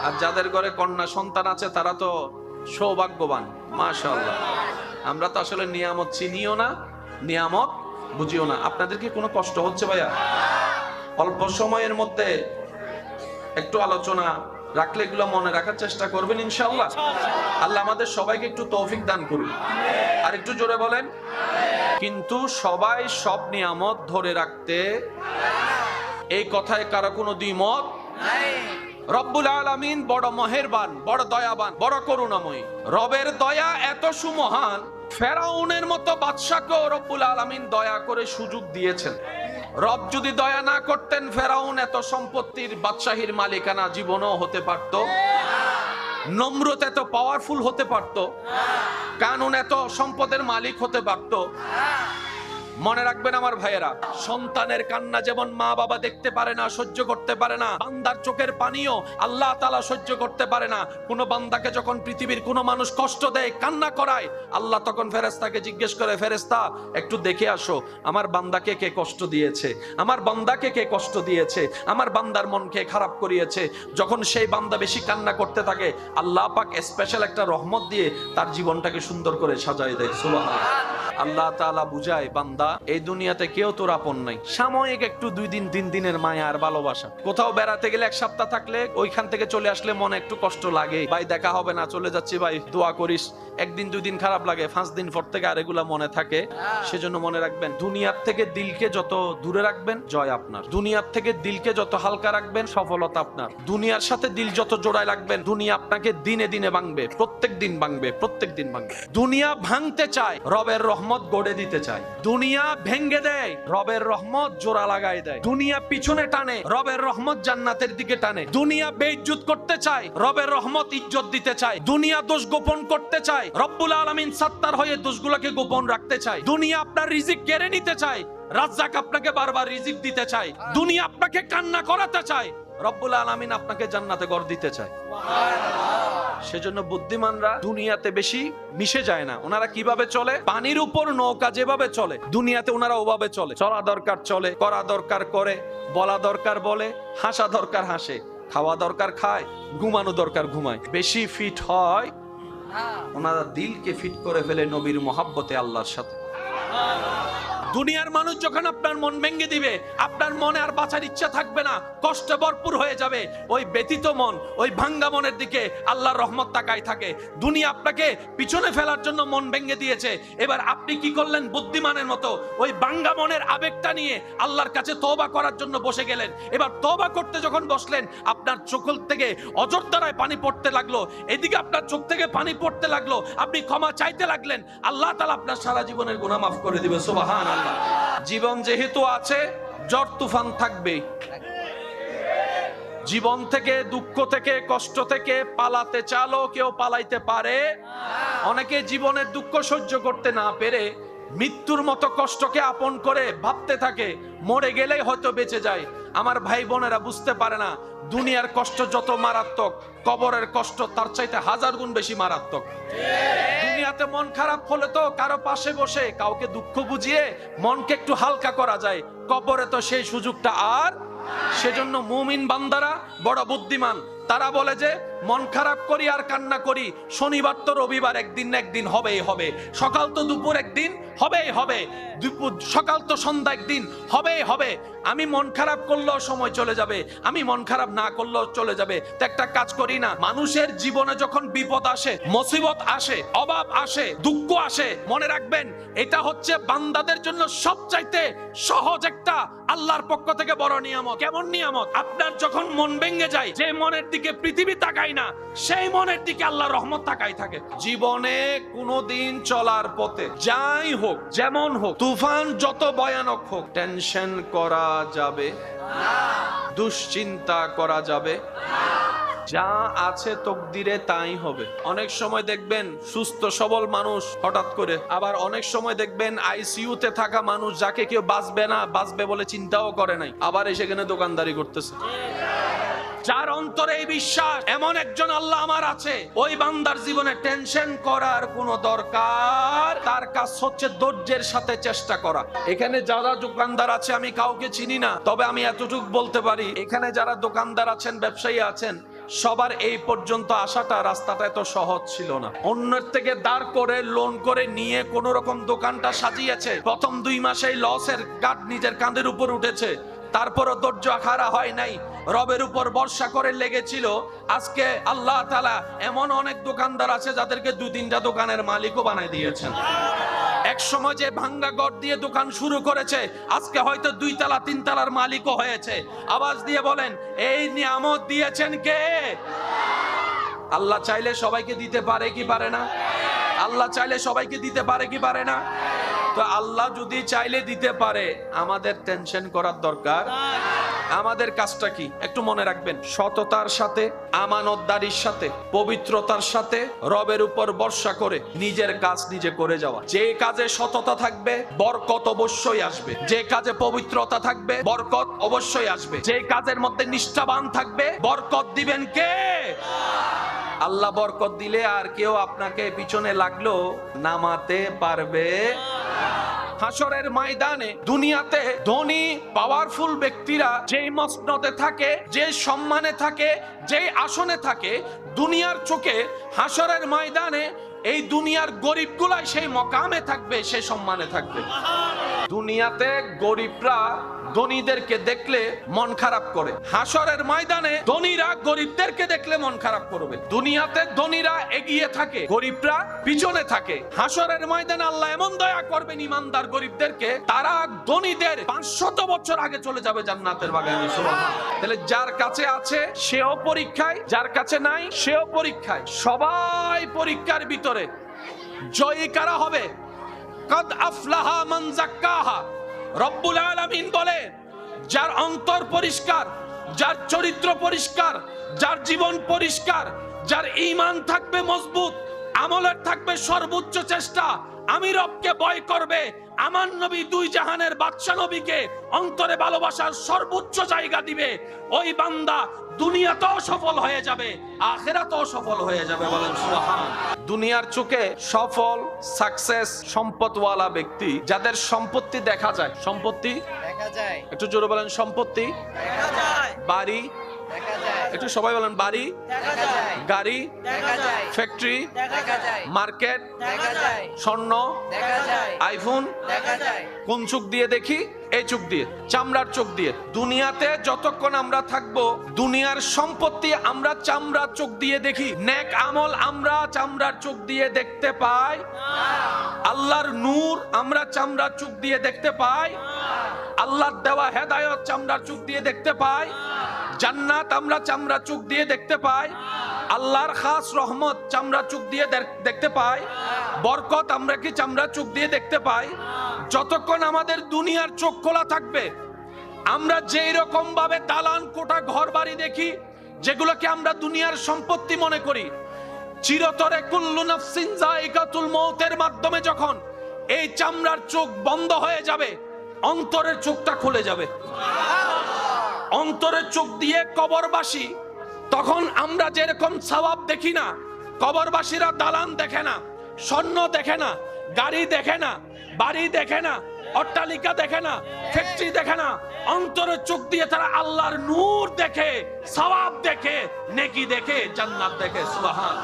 আর যাদের ঘরে কন্যা সন্তান আছে তারা তো সৌভাগ্যবান, মাশাআল্লাহ। আমরা তো আসলে নিয়ামত চিনিও না, নিয়ামত বুঝিও না। আপনাদের কি কোনো কষ্ট হচ্ছে ভাইয়া? অল্প সময়ের মধ্যে একটু আলোচনা রাখলে এগুলো মনে রাখার চেষ্টা করবেন ইনশাআল্লাহ। আল্লাহ আমাদের সবাইকে একটু তৌফিক দান করুন। আর একটু জোরে বলেন। কিন্তু সবাই সব নিয়ামত ধরে রাখতে, এই কথায় কারো কোনো দ্বিমত নাই। রব্বুল আলামিন বড় মেহেরবান, বড় দয়াবান, বড় করুণাময়ী। রবের দয়া এত সুমহান, ফেরাউনের মতো বাদশাকেও রব্বুল আলামিন দয়া করে সুযোগ দিয়েছেন। রব যদি দয়া না করতেন, ফেরাউন এত সম্পত্তির বাদশাহীর মালিকানা জীবনও হতে পারত, নমরুদ এত পাওয়ারফুল হতে পারত, কানুন এত সম্পদের মালিক হতে পারত। মনে রাখবেন আমার ভাইয়েরা, সন্তানের কান্না যেমন মা বাবা দেখতে পারে না, সহ্য করতে পারে না, বান্দার চোখের পানিও আল্লাহ তাআলা সহ্য করতে পারে না। কোন বান্দাকে যখন পৃথিবীর কোন মানুষ কষ্ট দেয়, কান্না করায়, আল্লাহ তখন ফেরেশতাকে জিজ্ঞেস করে, ফেরেশতা একটু দেখে আসো আমার বান্দাকে কে কষ্ট দিয়েছে, আমার বান্দাকে কে কষ্ট দিয়েছে, আমার বান্দার মনকে খারাপ করিয়েছে। যখন সেই বান্দা বেশি কান্না করতে থাকে, আল্লাহ পাক স্পেশাল একটা রহমত দিয়ে তার জীবনটাকে সুন্দর করে সাজায় দেয়। সুবহানাল্লাহ। আল্লাহ তাআলা বুঝায়, বান্দা এই দুনিয়াতে কেউ তোর আপন নাই, সাময়িক একটু 2 দিন 3 দিনের মায়া আর ভালোবাসা। কোথাও বেড়াতে গেলে 1 সপ্তাহ থাকলে ওইখান থেকে চলে আসলে মনে একটু কষ্ট লাগে, ভাই দেখা হবে না, চলে যাচ্ছি ভাই, দোয়া করিস। 1 দিন 2 দিন খারাপ লাগে, 5 দিন পর থেকে আর এগুলা মনে থাকে। সেজন্য মনে রাখবেন, দুনিয়ার থেকে দিলকে যত দূরে রাখবেন জয় আপনার, দুনিয়ার থেকে দিলকে যত হালকা রাখবেন সফলতা আপনার, দুনিয়ার সাথে দিল যত জোড়ায় রাখবেন দুনিয়া আপনাকে দিনে দিনে ভাঙবে, প্রত্যেক দিন ভাঙবে, প্রত্যেক দিন ভাঙবে। দুনিয়া ভাঙতে চায়, রবের রহমত গড়ে দিতে চায়। দুনিয়া ভেঙ্গে দেয়, রবের রহমত জোড়া লাগায় দেয়। দুনিয়া পিছনে টানে, রবের রহমত জান্নাতের দিকে টানে। দুনিয়া বেইজ্জত করতে চায়, রবের রহমত ইজ্জত দিতে চায়। দুনিয়া দোষ গোপন করতে চায়, রব্বুল আলামিন সাত্তার হয়ে দোষগুলোকে গোপন রাখতে চায়। দুনিয়া আপনার রিজিক কেড়ে নিতে চায়, রাজ্জাক আপনাকে বারবার রিজিক দিতে চায়। দুনিয়া আপনাকে কান্না করাতে চায়, রব্বুল আলামিন আপনাকে জান্নাতে ঘর দিতে চায়। সুবহানাল্লাহ। সেজন্য বুদ্ধিমানরা দুনিয়াতে বেশি মিশে যায় না। ওনারা কিভাবে চলে? পানির উপর নৌকা যেভাবে চলে, দুনিয়াতে ওনারা ওভাবে চলে। চলা দরকার চলে, করা দরকার করে, বলা দরকার বলে, হাসা দরকার হাসে, খাওয়া দরকার খায়, ঘুমানো দরকার ঘুমায়। বেশি ফিট হয় ওনারা দিলকে ফিট করে ফেলে নবীর মহাব্বতে, আল্লাহর সাথে। দুনিয়ার মানুষ যখন আপনার মন ভেঙে দিবে, আপনার মনে আর বাঁচার ইচ্ছা থাকবে না, কষ্টে ভরপুর হয়ে যাবে। ওই ব্যথিত মন, ওই ভাঙ্গা মনের দিকে আল্লাহর রহমত তাকাই থাকে। দুনিয়া আপনাকে পিছনে ফেলার জন্য মন ভেঙে দিয়েছে। এবার আপনি কি করলেন? বুদ্ধিমানের মতো ওই ভাঙ্গা মনের আবেগটা নিয়ে আল্লাহর কাছে তওবা করার জন্য বসে গেলেন। এবার তওবা করতে যখন বসলেন, আপনার চোখ থেকে অজরধারায় পানি পড়তে লাগলো, এদিকে আপনার চোখ থেকে পানি পড়তে লাগলো, আপনি ক্ষমা চাইতে লাগলেন। আল্লাহ তাআলা আপনার সারা জীবনের গুনাহ মাফ করে দিবে। সুবহানাল্লাহ। জীবন যেহেতু আছে, ঝড় তুফান থাকবে। জীবন থেকে, দুঃখ থেকে, কষ্ট থেকে পালাতে চালো কেউ পালাইতে পারে। অনেকে জীবনের দুঃখ সহ্য করতে না পেরে মৃত্যুর মতো কষ্টকে আপন করে ভাবতে থাকে মরে গেলেই হয়তো বেঁচে যায়। আমার ভাই বোনেরা বুঝতে পারে না, দুনিয়ার কষ্ট যত মারাত্মক, কবরের কষ্ট তার চাইতে 1000 গুণ বেশি মারাত্মক। দুনিয়াতে মন খারাপ হলে তো কারো পাশে বসে কাউকে দুঃখ বুঝিয়ে মনকে একটু হালকা করা যায়, কবরে তো সেই সুযোগটা আর। সেজন্য মুমিন বান্দারা বড় বুদ্ধিমান। তারা বলে যে মন খারাপ করি আর কান্না করি, শনিবার তো রবিবার, একদিন না একদিন হবেই হবে। সকাল তো দুপুর একদিন হবেই হবে, দুপুর সকাল তো সন্ধ্যা একদিন হবেই হবে। আমি মন খারাপ করলেও সময় চলে যাবে, আমি মন খারাপ না করলেও চলে যাবে। তো একটা কাজ করি না, মানুষের জীবনে যখন বিপদ আসে, মুসিবত আসে, অভাব আসে, দুঃখ আসে, মনে রাখবেন এটা হচ্ছে বান্দাদের জন্য সবচাইতে সহজ একটা আল্লাহর পক্ষ থেকে বড় নিয়ামত। কেমন নিয়ামত? আপনার যখন মন ভেঙে যায়, যে মনের দিকে পৃথিবী তাকায় না, সেই মনের দিকে আল্লাহর রহমত তাকাই থাকে। জীবনে কোনোদিন চলার পথে যাই হোক, যেমন হোক, তুফান যত ভয়ানক হোক, টেনশন করা যাবে না, দুশ্চিন্তা করা যাবে না। যা আছে তকদিরে তাই হবে। অনেক সময় দেখবেন সুস্থ সবল মানুষ হঠাৎ করে, আবার অনেক সময় দেখবেন আইসিইউতে থাকা মানুষ যাকে কেউ বাঁচবে না বাঁচবে বলে চিন্তাও করে নাই, আবার এসে এখানে দোকানদারি করতেছে। যার অন্তরে এই বিশ্বাস এমন একজন আল্লাহ আমার আছে, ওই বান্দার জীবনে টেনশন করার কোনো দরকার। তার কাজ হচ্ছে ধৈর্যের সাথে চেষ্টা করা। এখানে যারা দোকানদার আছে আমি কাউকে চিনি না, তবে আমি এতটুকু বলতে পারি, এখানে যারা দোকানদার আছেন, ব্যবসায়ী আছেন, সবার এই পর্যন্ত আসাটা রাস্তাটা এত সহজ ছিল না। অন্যের থেকে দাঁড় করে লোন করে নিয়ে কোন রকম দোকানটা সাজিয়েছে। প্রথম 2 মাসেই লসের কাঠ নিজের কাঁধের উপর উঠেছে, তারপরও ধৈর্য হারা হয় নাই, রবের উপর ভরসা করে লেগেছিল। আজকে আল্লাহ তাআলা এমন অনেক দোকানদার আছে যাদেরকে 2-3টা দোকানের মালিকও বানাই দিয়েছেন। এক সময় যে ভাঙ্গা ঘর দিয়ে দোকান শুরু করেছে, আজকে হয়তো 2 তলা 3 তলার মালিকও হয়েছে। আওয়াজ দিয়ে বলেন, এই নিয়ামত দিয়েছেন কে? আল্লাহ চাইলে সবাইকে দিতে পারে কি পারে না? আল্লাহ চাইলে সবাইকে দিতে পারে কি পারে না? তো আল্লাহ যদি চাইলে দিতে পারে, আমাদের টেনশন করার দরকার। আমাদের কাজটা কি একটু মনে রাখবেন, সততার সাথে, আমানতদারির সাথে, পবিত্রতার সাথে, রবের উপর ভরসা করে নিজের কাজ নিজে করে যাওয়া। যে কাজে সততা থাকবে বরকত অবশ্যই আসবে, যে কাজে পবিত্রতা থাকবে বরকত অবশ্যই আসবে, যে কাজের মধ্যে নিষ্ঠাবান থাকবে বরকত দিবেন কে? আল্লাহ বরকত দিলে আর কেউ আপনাকে পিছনে লাগলো নামাতে পারবে। হাসরের ময়দানে দুনিয়াতে ধনী পাওয়ারফুল ব্যক্তিরা যেই মসনদে থাকে, যে সম্মানে থাকে, যে আসনে থাকে, দুনিয়ার চোখে হাসরের ময়দানে এই দুনিয়ার গরিবগুলাই সেই মকামে থাকবে, সেই সম্মানে থাকবে। দুনিয়াতে গরিবরা ধনীদেরকে দেখলে মন খারাপ করে, হাসরের ময়দানে ধনীরা গরিবদেরকে দেখলে মন খারাপ করবে। দুনিয়াতে ধনীরা এগিয়ে থাকে, গরিবরা পিছনে থাকে। হাসরের ময়দানে আল্লাহ এমন দয়া করবেন ইমানদার গরিবদেরকে, তারা ধনীদের 500 বছর আগে চলে যাবে জান্নাতের বাগানে। সুবহানাল্লাহ। তাহলে যার কাছে আছে সেও পরীক্ষায়, যার কাছে নাই সেও পরীক্ষায়। সবাই পরীক্ষার ভিতরে। জয়ী কারা হবে? কদ আফলাহা মান যাক্কাহা। রব্বুল আলামিন বলে, যার অন্তর পরিষ্কার, যার চরিত্র পরিষ্কার, যার জীবন পরিষ্কার, যার ঈমান থাকবে মজবুত, আমলের থাকবে সর্বোচ্চ চেষ্টা, আমি রবকে ভয় করবে, আমার নবী দুই জাহানের বাদশা নবীকে অন্তরে ভালোবাসার সর্বোচ্চ জায়গা দিবে, ওই বান্দা দুনিয়াতেও সফল হয়ে যাবে, আখিরাতেও সফল হয়ে যাবে। বলেন সুবহান। দুনিয়ার চোখে সফল, সাকসেস, সম্পদওয়ালা ব্যক্তি যাদের সম্পত্তি দেখা যায়, সম্পত্তি দেখা যায়, একটু জোরে বলেন, সম্পত্তি দেখা যায়, বাড়ি দেখা যায়, একটু সবাই বলেন, বাড়ি, দেখা যায়, গাড়ি, দেখা যায়, ফ্যাক্টরি, দেখা যায়, মার্কেট, দেখা যায়, স্বর্ণ, দেখা যায়, আইফোন, দেখা যায়। কোন চোখ দিয়ে দেখি? এই চোখ দিয়ে, চামড়ার চোখ দিয়ে। দুনিয়াতে যতক্ষণ আমরা থাকবো, দুনিয়ার সম্পত্তি আমরা চামড়ার চোখ দিয়ে দেখি, নেক আমল আমরা চামড়ার চোখ দিয়ে দেখতে পাই, আল্লাহর নূর আমরা চামড়ার চোখ দিয়ে দেখতে পাই, আল্লাহর দেওয়া হেদায়েত চামড়ার চোখ দিয়ে দেখতে পাই, জান্নাত আমরা চামড়ার চোখ দিয়ে দেখতে পাই, আল্লাহর খাস রহমত চামড়ার চোখ দিয়ে দেখতে পাই, বরকত আমরা কি চামড়ার চোখ দিয়ে দেখতে পাই। যতক্ষণ আমাদের দুনিয়ার চোখ খোলা থাকবে, আমরা যেই রকম ভাবে দালান কোঠা ঘর বাড়ি দেখি, যেগুলোকে আমরা দুনিয়ার সম্পত্তি মনে করি, চিরতরে কুল্লু নাফসিন যায়িকাতুল মউতের মাধ্যমে যখন এই চামড়ার চোখ বন্ধ হয়ে যাবে, অন্তরের চোখটা খুলে যাবে। অন্তরের চোখ দিয়ে কবরবাসী, তখন আমরা যেরকম সওয়াব দেখি না, কবরবাসীরা দালান দেখে না, স্বর্ণ দেখে না, গাড়ি দেখে না, বাড়ি দেখে না, অট্টালিকা দেখে না, ফ্যাক্টরি দেখে না, অন্তরের চোখ দিয়ে তারা আল্লাহর নূর দেখে, সওয়াব দেখে, নেকি দেখে, জান্নাত দেখে। সুবহান।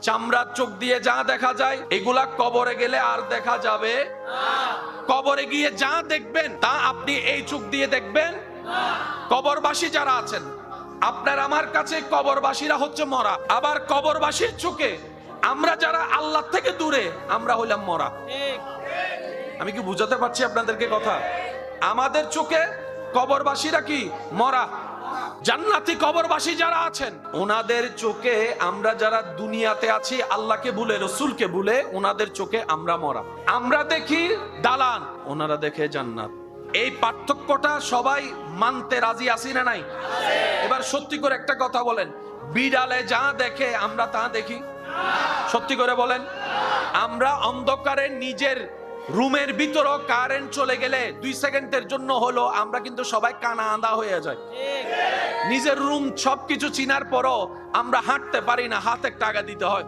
চামড়ার চোখ দিয়ে যা দেখা যায়, এগুলা কবরে গেলে আর দেখা যাবে না। কবরে গিয়ে যা দেখবেন তা আপনি এই চোখ দিয়ে দেখবেন না। কবরবাসী যারা আছেন, আপনার আমার কাছে কবরবাসীরা হচ্ছে মরা, আবার কবরবাসীর চোখে আমরা যারা আল্লাহ থেকে দূরে, আমরা হইলাম মরা। আমি কি বুঝাতে পারছি আপনাদেরকে কথা? আমাদের চোখে কবরবাসীরা কি? মরা। জান্নাতি কবরবাসী যারা আছেন, ওনাদের চোখে আমরা যারা দুনিয়াতে আছি, আল্লাহকে ভুলে, রসুলকে ভুলে, ওনাদের চোখে আমরা মরা। আমরা দেখি দালান, ওনারা দেখে জান্নাত। এই পার্থক্যটা সবাই মানতে রাজি আছি না নাই? এবার সত্যি করে একটা কথা বলেন, বিড়ালে যা দেখে আমরা তা দেখি? সত্যি করে বলেন। আমরা অন্ধকারে নিজের রুমের ভিতরও কারেন্ট চলে গেলে 2 সেকেন্ডের জন্য হলো আমরা কিন্তু সবাই কানা আঁধা হয়ে যায়। নিজের রুম সবকিছু চিনার পরও আমরা হাঁটতে পারি না, হাতে টাকা দিতে হয়।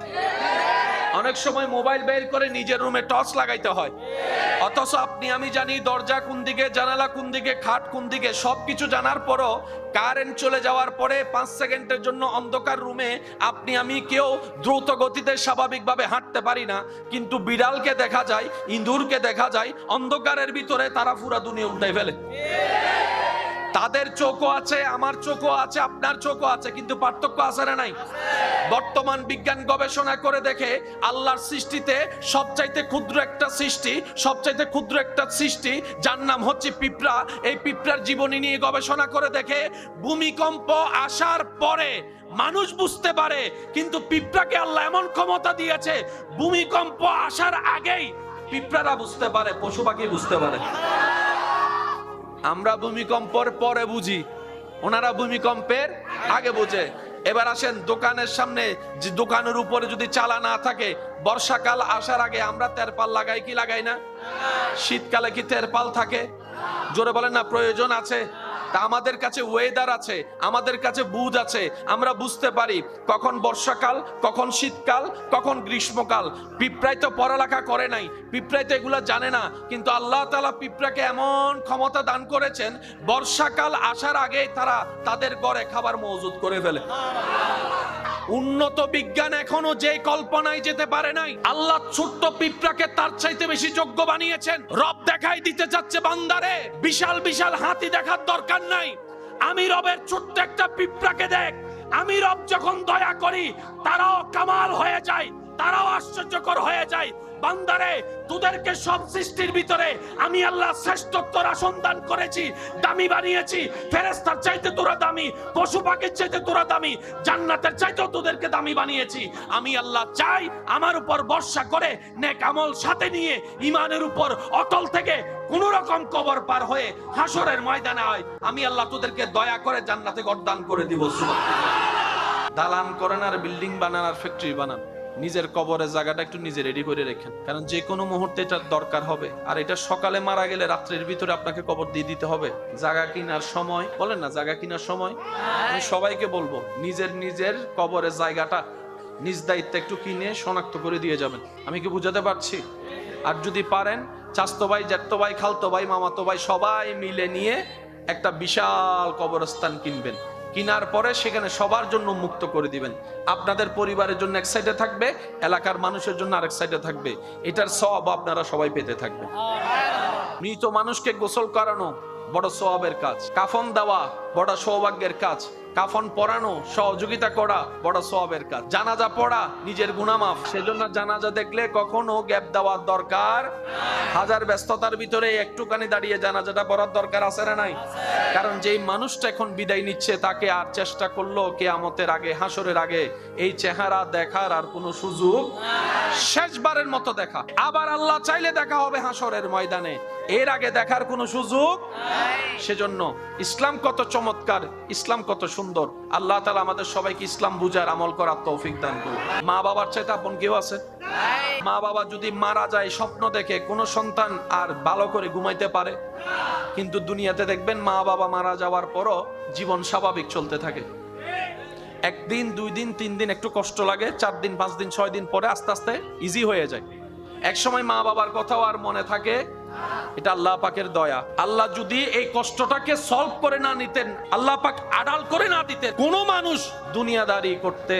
অনেক সময় মোবাইল বের করে নিজের রুমে টর্চ লাগাইতে হয়, অথচ আপনি আমি জানি দরজা কোন দিকে, জানালা কোন দিকে, খাট কোন দিকে, সবকিছু জানার পরও কারেন্ট চলে যাওয়ার পরে 5 সেকেন্ডের জন্য অন্ধকার রুমে আপনি আমি কেউ দ্রুত গতিতে স্বাভাবিকভাবে হাঁটতে পারি না। কিন্তু বিড়ালকে দেখা যায়, ইঁদুরকে দেখা যায়, অন্ধকারের ভিতরে তারা পুরা দুনিয়া উল্টাই ফেলে। তাদের চোখও আছে, আমার চোখও আছে, আপনার চোখও আছে, কিন্তু পার্থক্য আছে না নাই? বর্তমান বিজ্ঞান গবেষণা করে দেখে আল্লাহর সৃষ্টিতে সবচাইতে ক্ষুদ্র একটা সৃষ্টি, সবচাইতে ক্ষুদ্র একটা সৃষ্টি যার নাম হচ্ছে পিঁপড়া। এই পিঁপড়ার জীবনী নিয়ে গবেষণা করে দেখে ভূমিকম্প আসার পরে মানুষ বুঝতে পারে, কিন্তু পিঁপড়াকে আল্লাহ এমন ক্ষমতা দিয়েছে, ভূমিকম্প আসার আগেই পিঁপড়ারা বুঝতে পারে, পশু পাখি বুঝতে পারে। আমরা ভূমিকম্পের পরে বুঝি, ওনারা ভূমিকম্পের আগে বুঝে। এবার আসেন, দোকানের সামনে, যে দোকানের উপরে যদি চালা না থাকে, বর্ষাকাল আসার আগে আমরা তেরপাল লাগাই কি লাগাই না? শীতকালে কি তেরপাল থাকে? জোরে বলেন না, প্রয়োজন আছে। তা আমাদের কাছে ওয়েদার আছে, আমাদের কাছে বুঝ আছে, আমরা বুঝতে পারি কখন বর্ষাকাল, কখন শীতকাল, কখন গ্রীষ্মকাল। পিঁপড়াই তো পড়ালেখা করে নাই, পিঁপড়াই তো এগুলা জানে না, কিন্তু আল্লাহ তাআলা পিঁপড়াকে এমন ক্ষমতা দান করেছেন, বর্ষাকাল আসার আগেই তারা তাদের ঘরে খাবার মজুদ করে ফেলে। উন্নত বিজ্ঞান এখনো যে কল্পনায় যেতে পারে নাই, আল্লাহ ছোট্ট পিঁপড়াকে তার চাইতে বেশি যোগ্য বানিয়েছেন। রব দেখাই দিতে চাচ্ছে বান্দারে, বিশাল বিশাল হাতি দেখার দরকার নাই, আমি রবের ছোট্ট একটা পিঁপড়াকে দেখ। আমি রব যখন দয়া করি, তারাও কামাল হয়ে যায়, তারাও আশ্চর্যকর হয়ে যায়। বান্দারে, তোদেরকে সব সৃষ্টির ভিতরে আমি আল্লাহ শ্রেষ্ঠত্বর আসন দান করেছি, দামি বানিয়েছি। ফেরেশতার চাইতে তোরা দামি, পশু পাখির চাইতে তোরা দামি, জান্নাতের চাইতেও তোদেরকে দামি বানিয়েছি। আমি আল্লাহ চাই আমার উপর ভরসা করে নেক আমল সাথে নিয়ে ঈমানের উপর অটল থেকে কোন রকম কবর পার হয়ে হাসরের ময়দানে হয়, আমি আল্লাহ তোদেরকে দয়া করে জান্নাতে ঘর দান করে দিব। সুবহানাল্লাহ। দালান করেন আর বিল্ডিং বানান আর ফ্যাক্টরি বানান, নিজের কবরের জায়গাটা একটু নিজে রেডি করে রেখেন, কারণ যে কোনো মুহূর্তে এটার দরকার হবে। আর এটা সকালে মারা গেলে রাত্রের ভিতরে আপনাকে কবর দিয়ে দিতে হবে। জায়গা কিনার সময় বলেন না, জায়গা কিনার সময় আমি সবাইকে বলবো নিজের নিজের কবরের জায়গাটা নিজ দায়িত্বে একটু কিনে শনাক্ত করে দিয়ে যাবেন। আমি কি বুঝাতে পারছি? আর যদি পারেন চাচতো ভাই, জ্যাঠতো ভাই, খালতো ভাই, মামাতো ভাই সবাই মিলে নিয়ে একটা বিশাল কবরস্থান কিনবেন। কিনার পরে সেখানে সবার জন্য মুক্ত করে দিবেন। আপনাদের পরিবারের জন্য এক সাইডে থাকবে, এলাকার মানুষের জন্য আরেক সাইডে থাকবে। এটার সওয়াব আপনারা সবাই পেতে থাকবেন। মৃত মানুষকে গোসল করানো বড় সওয়াবের কাজ, কাফন দেওয়া বড় সৌভাগ্যের কাজ, কাফন পরানো সহযোগিতা করা বড় সওয়াবের কাজ, জানাজা পড়া নিজের গুনাহ মাফ। সেজন্য জানাজা দেখলে কখনো গ্যাপ দেওয়ার দরকার, হাজার ব্যস্ততার ভিতরে একটুখানি দাঁড়িয়ে জানাজাটা পড়ার দরকার আছে না নাই? কারণ যেই মানুষটা এখন বিদায় নিচ্ছে তাকে আর চেষ্টা করলো কিয়ামতের আগে, হাসরের আগে এই চেহারা দেখার আর কোনো সুযোগ, শেষবারের মতো দেখা। আবার আল্লাহ চাইলে দেখা হবে হাসরের ময়দানে, এর আগে দেখার কোনো সুযোগ। সেজন্য ইসলাম কত চমৎকার, ইসলাম কত সুন্দর। আল্লাহ তাআলা আমাদের সবাইকে ইসলাম বুঝার আমল করার তৌফিক দান করুন। মা বাবার চাইতে আপন কেউ আছে? মা বাবা যদি মারা যায় স্বপ্ন দেখে কোনো সন্তান আর ভালো করে ঘুমাইতে পারে? কিন্তু দুনিয়াতে দেখবেন মা বাবা মারা যাওয়ার পরও জীবন স্বাভাবিক চলতে থাকে। একদিন, 2 দিন, 3 দিন একটু কষ্ট লাগে, 4 দিন, 5 দিন, 6 দিন পরে আস্তে আস্তে ইজি হয়ে যায়। এক সময় মা বাবার কথাও আর মনে থাকে। এটা আল্লাহ পাকের দয়া। আল্লাহ যদি এই কষ্টটাকে সলভ করে না নিতেন, আল্লাহ পাক আড়াল করে না দিতেন, কোন মানুষ দুনিয়াদারি করতে।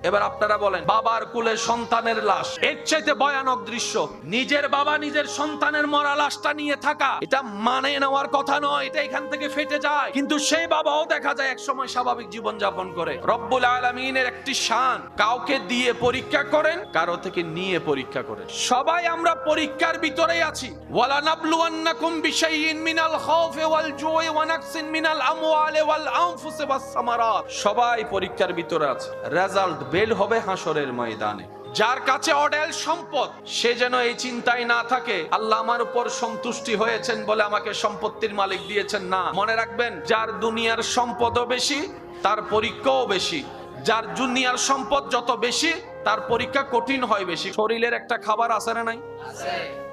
এবার আপনারা বলেন, বাবার কোলে সন্তানের লাশ, এর চাইতে ভয়ানক দৃশ্য। নিজের বাবা নিজের সন্তানের মরা লাশটা নিয়ে থাকা, এটা মানে নেওয়ার কথা নয়, এটা এখান থেকে ফেটে যায়। কিন্তু সেই বাবাও দেখা যায় এক সময় স্বাভাবিক জীবন যাপন করে। রব্বুল আলামিনের একটি শান, কাউকে দিয়ে পরীক্ষা করেন, কারো থেকে নিয়ে পরীক্ষা করেন। সবাই আমরা পরীক্ষার ভিতরেই আছি। ওয়ালা নাবলুওয়ান্নাকুম বিশাইইন মিনাল খাউফি ওয়াল জুই ওয়া নাকসিন মিনাল আমওয়ালি ওয়াল আনফুসি ওয়াস সামারাত। সবাই পরীক্ষার ভিতরে আছে। রেজাল্ট বের হবে হাসরের ময়দানে। যার কাছে অঢেল সম্পদ, সে যেন এই চিন্তায় না থাকে আল্লাহ আমার উপর সন্তুষ্টি হয়েছেন বলে আমাকে সম্পত্তির মালিক দিয়েছেন। না, মনে রাখবেন, যার দুনিয়ার সম্পদও বেশি তার পরীক্ষাও বেশি। যার দুনিয়ার সম্পদ যত বেশি তার পরীক্ষা কঠিন হয় বেশি। শরীরের একটা খাবার আছে না নাই?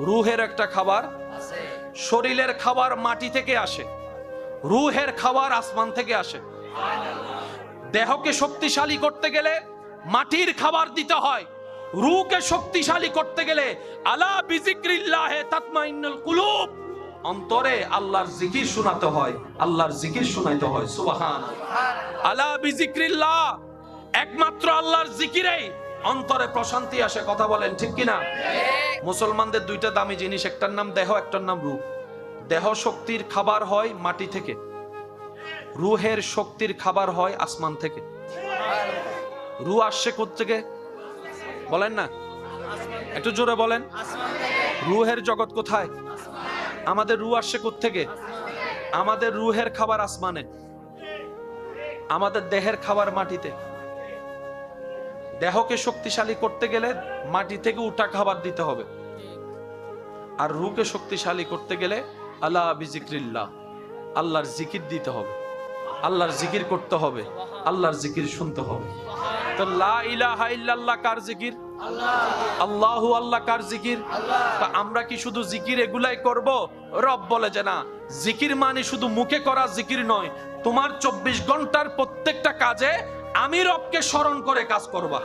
রুহের একটা খাবার আছে। শরীরের খাবার মাটি থেকে আসে, রুহের খাবার আসমান থেকে আসে। দেহকে শক্তিশালী করতে গেলে মাটির খাবার দিতে হয়, রূহকে শক্তিশালী করতে গেলে আলা বিজিক্রিল্লাহি তাতমাইন্নুল কুলুব, অন্তরে আল্লাহর জিকির শোনাতে হয়, আল্লাহর জিকির শোনাইতে হয়। সুবহানাল্লাহ। আলা বিজিক্রিল্লাহ, একমাত্র আল্লাহর জিকিরেই অন্তরে প্রশান্তি আসে। কথা বলেন ঠিক কিনা? মুসলমানদের 2টা দামি জিনিস, একটার নাম দেহ, একটার নাম রূহ। দেহ শক্তির খাবার হয় মাটি থেকে, রুহের শক্তির খাবার হয় আসমান থেকে। রুহ আসছে কোত্থেকে বলেন না, একটু জোরে বলেন। রুহের জগৎ কোথায়? আমাদের রুহ আসছে কোত্থেকে? আমাদের রুহের খাবার আসমানে, আমাদের দেহের খাবার মাটিতে। দেহকে শক্তিশালী করতে গেলে মাটি থেকে উঠা খাবার দিতে হবে, আর রুহকে শক্তিশালী করতে গেলে আলা বিজিক্রিল্লাহ, আল্লাহর জিকির দিতে হবে, আল্লাহর জিকির করতে হবে, আল্লাহর জিকির শুনতে হবে। তো লা ইলাহা ইল্লাল্লাহ কার জিকির? আল্লাহু, আল্লাহ কার জিকির? তা আমরা কি শুধু জিকির এগুলাই করব? রব বলে যে না, জিকির মানে শুধু মুখে করা জিকির নয়, তোমার 24 ঘন্টার প্রত্যেকটা কাজে আমি রবকে স্মরণ করে কাজ করবা।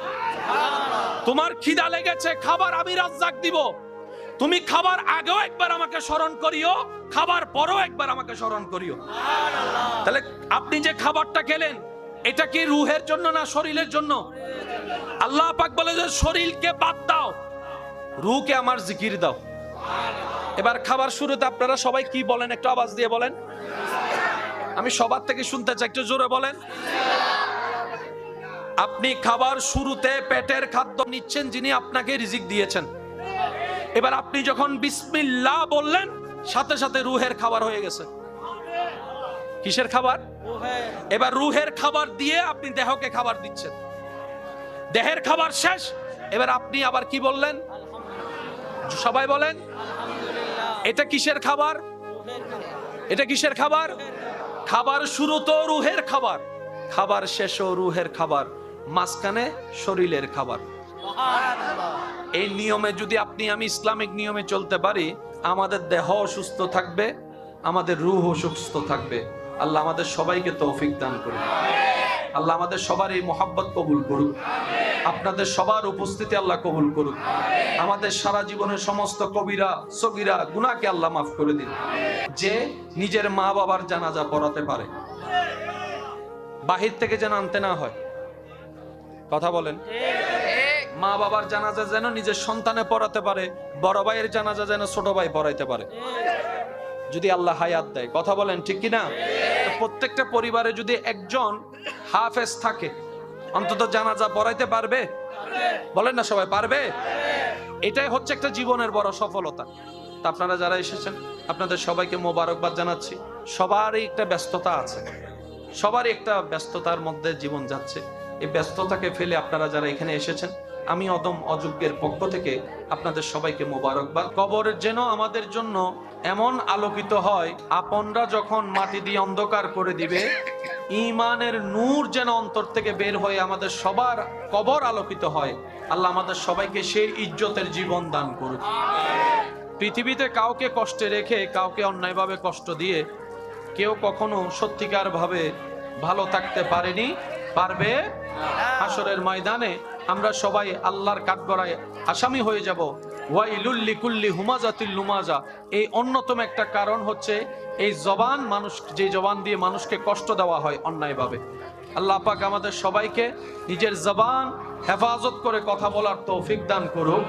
তোমার খিদা লেগেছে, খাবার আমি রাজ্জাক দিব, তুমি খাবার আগেও একবার আমাকে স্মরণ করিও, খাবার পরেও একবার আমাকে স্মরণ করিও। তাহলে আপনি যে খাবারটা খেলেন এটা কি রুহের জন্য না শরীরের জন্য? আল্লাহ পাক বলে যে শরীরকে বাদ দাও, রুহকে আমার জিকির দাও। এবার খাবার শুরুতে আপনারা সবাই কি বলেন একটু আওয়াজ দিয়ে বলেন। আমি সবার থেকে শুনতে চাই, একটু জোরে বলেন। আপনি খাবার শুরুতে পেটের খাদ্য নিচ্ছেন যিনি আপনাকে রিজিক দিয়েছেন। এবার আপনি যখন বিসমিল্লাহ বললেন সাথে সাথে রুহের খাবার হয়ে গেছে। কিসের খাবার? এবার রুহের খাবার দিয়ে আপনি দেহকে খাবার দিচ্ছেন। দেহের খাবার শেষ, এবার আপনি আবার কি বললেন? সবাই বলেন, এটা কিসের খাবার? এটা কিসের খাবার? খাবার শুরু তো রুহের খাবার, খাবার শেষও রুহের খাবার, মাঝখানে শরীরের খাবার। এই নিয়মে যদি আপনি আমি ইসলামিক নিয়মে চলতে পারি, আমাদের দেহ সুস্থ থাকবে, আমাদের রূহ সুস্থ থাকবে। আল্লাহ আমাদের সবাইকে তৌফিক দান করুন। আল্লাহ আমাদের সবার এই মোহাব্বত কবুল করুক। আপনাদের সবার উপস্থিতি আল্লাহ কবুল করুক। আমাদের সারা জীবনের সমস্ত কবিরা সগীরা গুনাহকে আল্লাহ মাফ করে দিন। যে নিজের মা বাবার জানাজা পড়াতে পারে, বাহির থেকে যেন আনতে না হয়। কথা বলেন। মা বাবার জানাজা যেন নিজের সন্তানে পড়াতে পারে, বড় ভাইয়ের জানাজা যেন ছোট ভাই পড়াইতে পারে, যদি আল্লাহ হায়াত দেয়। কথা বলেন ঠিক কিনা? প্রত্যেকটা পরিবারে যদি একজন হাফেজ থাকে, অন্তত জানাজা পড়াইতে পারবে। বলেন না সবাই পারবে? এটাই হচ্ছে একটা জীবনের বড় সফলতা। তা আপনারা যারা এসেছেন, আপনাদের সবাইকে মোবারকবাদ জানাচ্ছি। সবারই একটা ব্যস্ততা আছে, সবারই একটা ব্যস্ততার মধ্যে জীবন যাচ্ছে। এই ব্যস্ততাকে ফেলে আপনারা যারা এখানে এসেছেন, আমি অদম অযোগ্যের পক্ষ থেকে আপনাদের সবাইকে মোবারকবাদ। কবরের যেন আমাদের জন্য এমন আলোকিত হয়, আপনরা যখন মাটি দিয়ে অন্ধকার করে দিবে, ঈমানের নূর যেন অন্তর থেকে বের হয়ে আমাদের সবার কবর আলোকিত হয়। আল্লাহ আমাদের সবাইকে সেই ইজ্জতের জীবন দান করুক। পৃথিবীতে কাউকে কষ্টে রেখে, কাউকে অন্যায়ভাবে কষ্ট দিয়ে কেউ কখনো সত্যিকার ভাবে ভালো থাকতে পারেনি, পারবে। হাসরের ময়দানে আমরা সবাই আল্লাহর কাঠগড়ায় আসামি হয়ে যাব। ওয়াইলুল লিকুল্লি হুমাজাতিল লুমাজা। এই অন্যতম একটা কারণ হচ্ছে এই জবান, মানুষ যে জবান দিয়ে মানুষকে কষ্ট দেওয়া হয় অন্যায়ভাবে। আল্লাহ পাক আমাদের সবাইকে নিজের জবান হেফাজত করে কথা বলার তৌফিক দান করুক।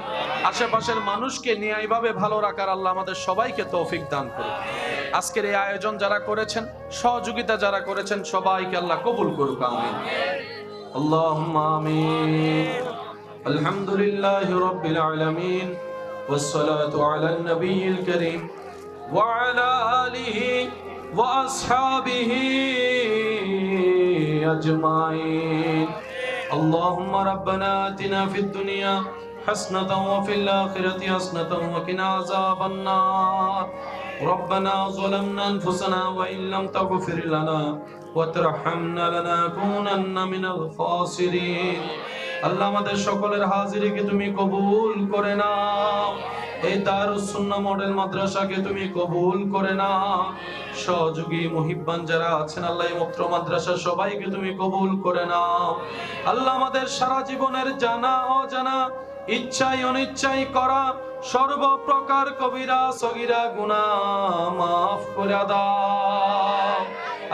আশেপাশের মানুষকে ন্যায়ভাবে ভালো রাখার আল্লাহ আমাদের সবাইকে তৌফিক দান করুক। আজকের এই আয়োজন যারা করেছেন, সহযোগিতা যারা করেছেন, সবাইকে আল্লাহ কবুল করুক। আমিন। আল্লাহুম্মা আমিন। আলহামদুলিল্লাহি রাব্বিল আলামিন ওয়াসসালাতু আলান নবিয়্যিল কারীম ওয়া আলা আলিহি ওয়া আসহাবিহি আজমাইন। আল্লাহুম্মা রাব্বানা আতিনা ফিদ দুনিয়া হাসনাতাও ওয়া ফিল আখিরাতি হাসনাতাও ওয়া কিনা আযাবান নার। ربنا ظلمنا أنفسنا وإن لم تغفر لنا وترحمنا لنكونن من الخاسرين। আল্লাহ আমাদের সকলের হাজিরিকে তুমি কবুল করে নাও। এই দারুস সুন্নাহ মডেল মাদ্রাসাকে তুমি কবুল করে নাও। সহযোগী মুহিব্বান যারা আছেন, আল্লাহ এই মুক্ত মাদ্রাসা সবাইকে তুমি কবুল করে নাও। আল্লাহ আমাদের সারা জীবনের জানা অজানা, ইচ্ছাই অনিচ্ছাই করা সর্বপ্রকার কবিরা সগীরা গুনাহ মাফ করে দাও।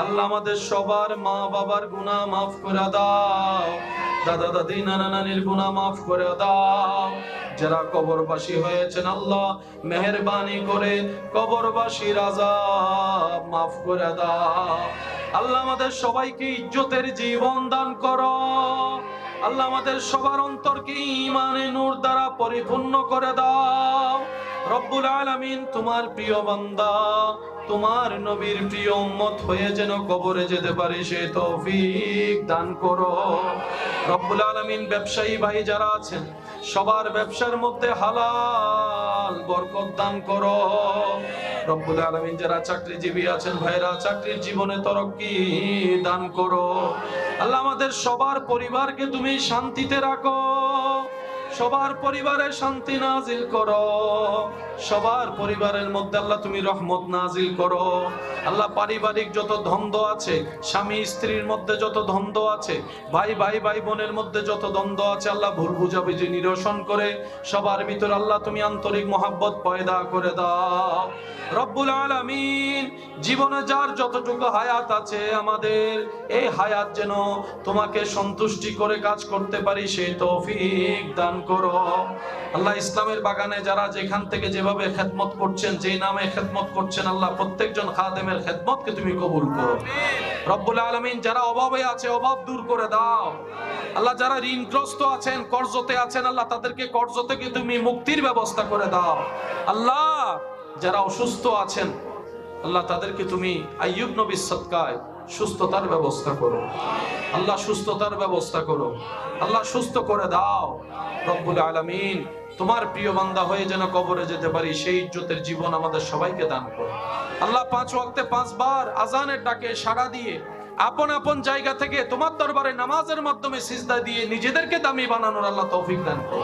আল্লাহ আমাদের সবার মা বাবার গুনাহ মাফ করে দাও। দাদা দাদি নানা নানির গুনাহ মাফ করে দাও। যারা কবরবাসী হয়েছেন, আল্লাহ মেহেরবানি করে কবরবাসীর আযাব মাফ করে দাও। আল্লাহ আমাদের সবাইকে ইজ্জতের জীবন দান করো। আল্লাহ আমাদের সবার অন্তরকে ঈমানে নূর দ্বারা পরিপূর্ণ করে দাও। রব্বুল আলামিন, তোমার প্রিয় বান্দা, তোমার নবীর প্রিয় উম্মত হয়ে যেন কবরে যেতে পারি সেই তৌফিক দান করো। রব্বুল আলামিন, ব্যবসায়ী ভাই যারা আছেন, সবার ব্যবসার মধ্যে হালাল বরকত দান করো। রব্বুল আলামিন, যারা চাকরিজীবী আছেন ভাইরা, চাকরির জীবনে তরক্কি দান করো। আল্লাহ আমাদের সবার পরিবারকে তুমি শান্তিতে রাখো। সবার পরিবারে শান্তি নাজিল করো। সবার পরিবারের মধ্যে আল্লাহ তুমি রহমত নাজিল করো। আল্লাহ পারিবারিক যত দ্বন্দ্ব আছে, স্বামী স্ত্রীর মধ্যে যত দ্বন্দ্ব আছে, ভাই ভাই ভাই বোনের মধ্যে যত দ্বন্দ্ব আছে, আল্লাহ ভুল বুঝাবুঝি নিরসন করে সবার ভিতর আল্লাহ তুমি আন্তরিক মহাব্বত পয়দা করে দাও। রব্বুল আলামিন, জীবনে যার যতটুকু হায়াত আছে, আমাদের এই হায়াত যেন তোমাকে সন্তুষ্টি করে কাজ করতে পারি সেই তৌফিক দান করো। আল্লাহ ইসলামের বাগানে যারা যেখান থেকে যেভাবে খেদমত করছেন, যেই নামে খেদমত করছেন, আল্লাহ প্রত্যেকজন খাদেমের খেদমতকে তুমি কবুল করো। রব্বুল আলামিন, যারা অভাবে আছে অভাব দূর করে দাও। আল্লাহ যারা ঋণগ্রস্ত আছেন, কর্জতে আছেন, আল্লাহ তাদেরকে কর্জ থেকে তুমি মুক্তির ব্যবস্থা করে দাও। আল্লাহ যারা অসুস্থ আছেন, আল্লাহ তাদেরকে তুমি আইয়ুব নবীর সদকায় সুস্থতার ব্যবস্থা করো। আল্লাহ সুস্থতার ব্যবস্থা করো। আল্লাহ সুস্থ করে দাও। রব্বুল আলামিন, তোমার প্রিয় বান্দা হয়ে যেন কবরে যেতে পারি সেই ইজ্জতের জীবন আমাদের সবাইকে দান করো। আল্লাহ 5 ওয়াক্তে 5 বার আজানের ডাকে সাড়া দিয়ে আপন আপন জায়গা থেকে তোমার দরবারে নামাজের মাধ্যমে সিজদা দিয়ে নিজেদেরকে দামি বানানোর আল্লাহ তৌফিক দান করো।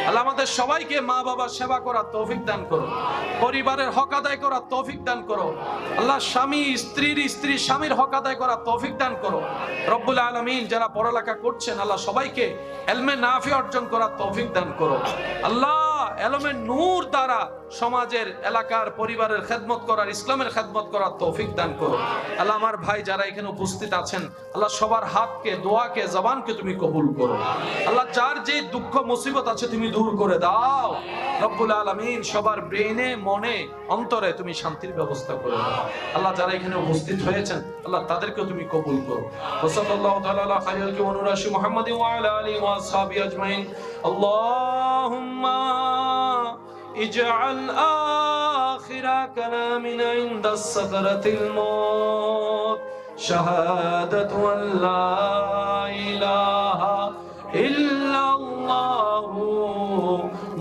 আল্লাহ আমাদের সবাইকে মা বাবার সেবা করার তৌফিক দান করো, পরিবারের হক আদায় করার তৌফিক দান করো। আল্লাহ স্বামী স্ত্রী স্বামীর হক আদায় করার তৌফিক দান করো। রব্বুল আলামিন যারা পড়ালেখা করছেন আল্লাহ সবাইকে ইলমে নাফি অর্জন করার তৌফিক দান করো। আল্লাহ ইলমের নূর দ্বারা সমাজের, এলাকার, পরিবারের খেদমত করার, ইসলামের খেদমত করার তৌফিক দান করো। আল্লাহ আমার ভাই যারা এখানে উপস্থিত আছেন আল্লাহ সবার হাতকে, দোয়াকে, জবানকে তুমি কবুল করো। আল্লাহ যার যে দুঃখ মুসিবত আছে তুমি দূর করে দাও। রব্বুল আলামিন সবার ব্রেনে, মনে, অন্তরে তুমি শান্তির ব্যবস্থা করে দাও। আল্লাহ যারা এখানে উপস্থিত হয়েছেন আল্লাহ তাদেরকেও তুমি কবুল করো। সাল্লাল্লাহু তাআলা আলা খায়রুল ওয়ানুরাশি মুহাম্মাদিন ওয়া আলা আলিহি ওয়া আসহাবিহি আজমাইন। আল্লাহুম্মা اجعل آخر كلامنا عند السكرة الموت شهادة أن لا إله إلا الله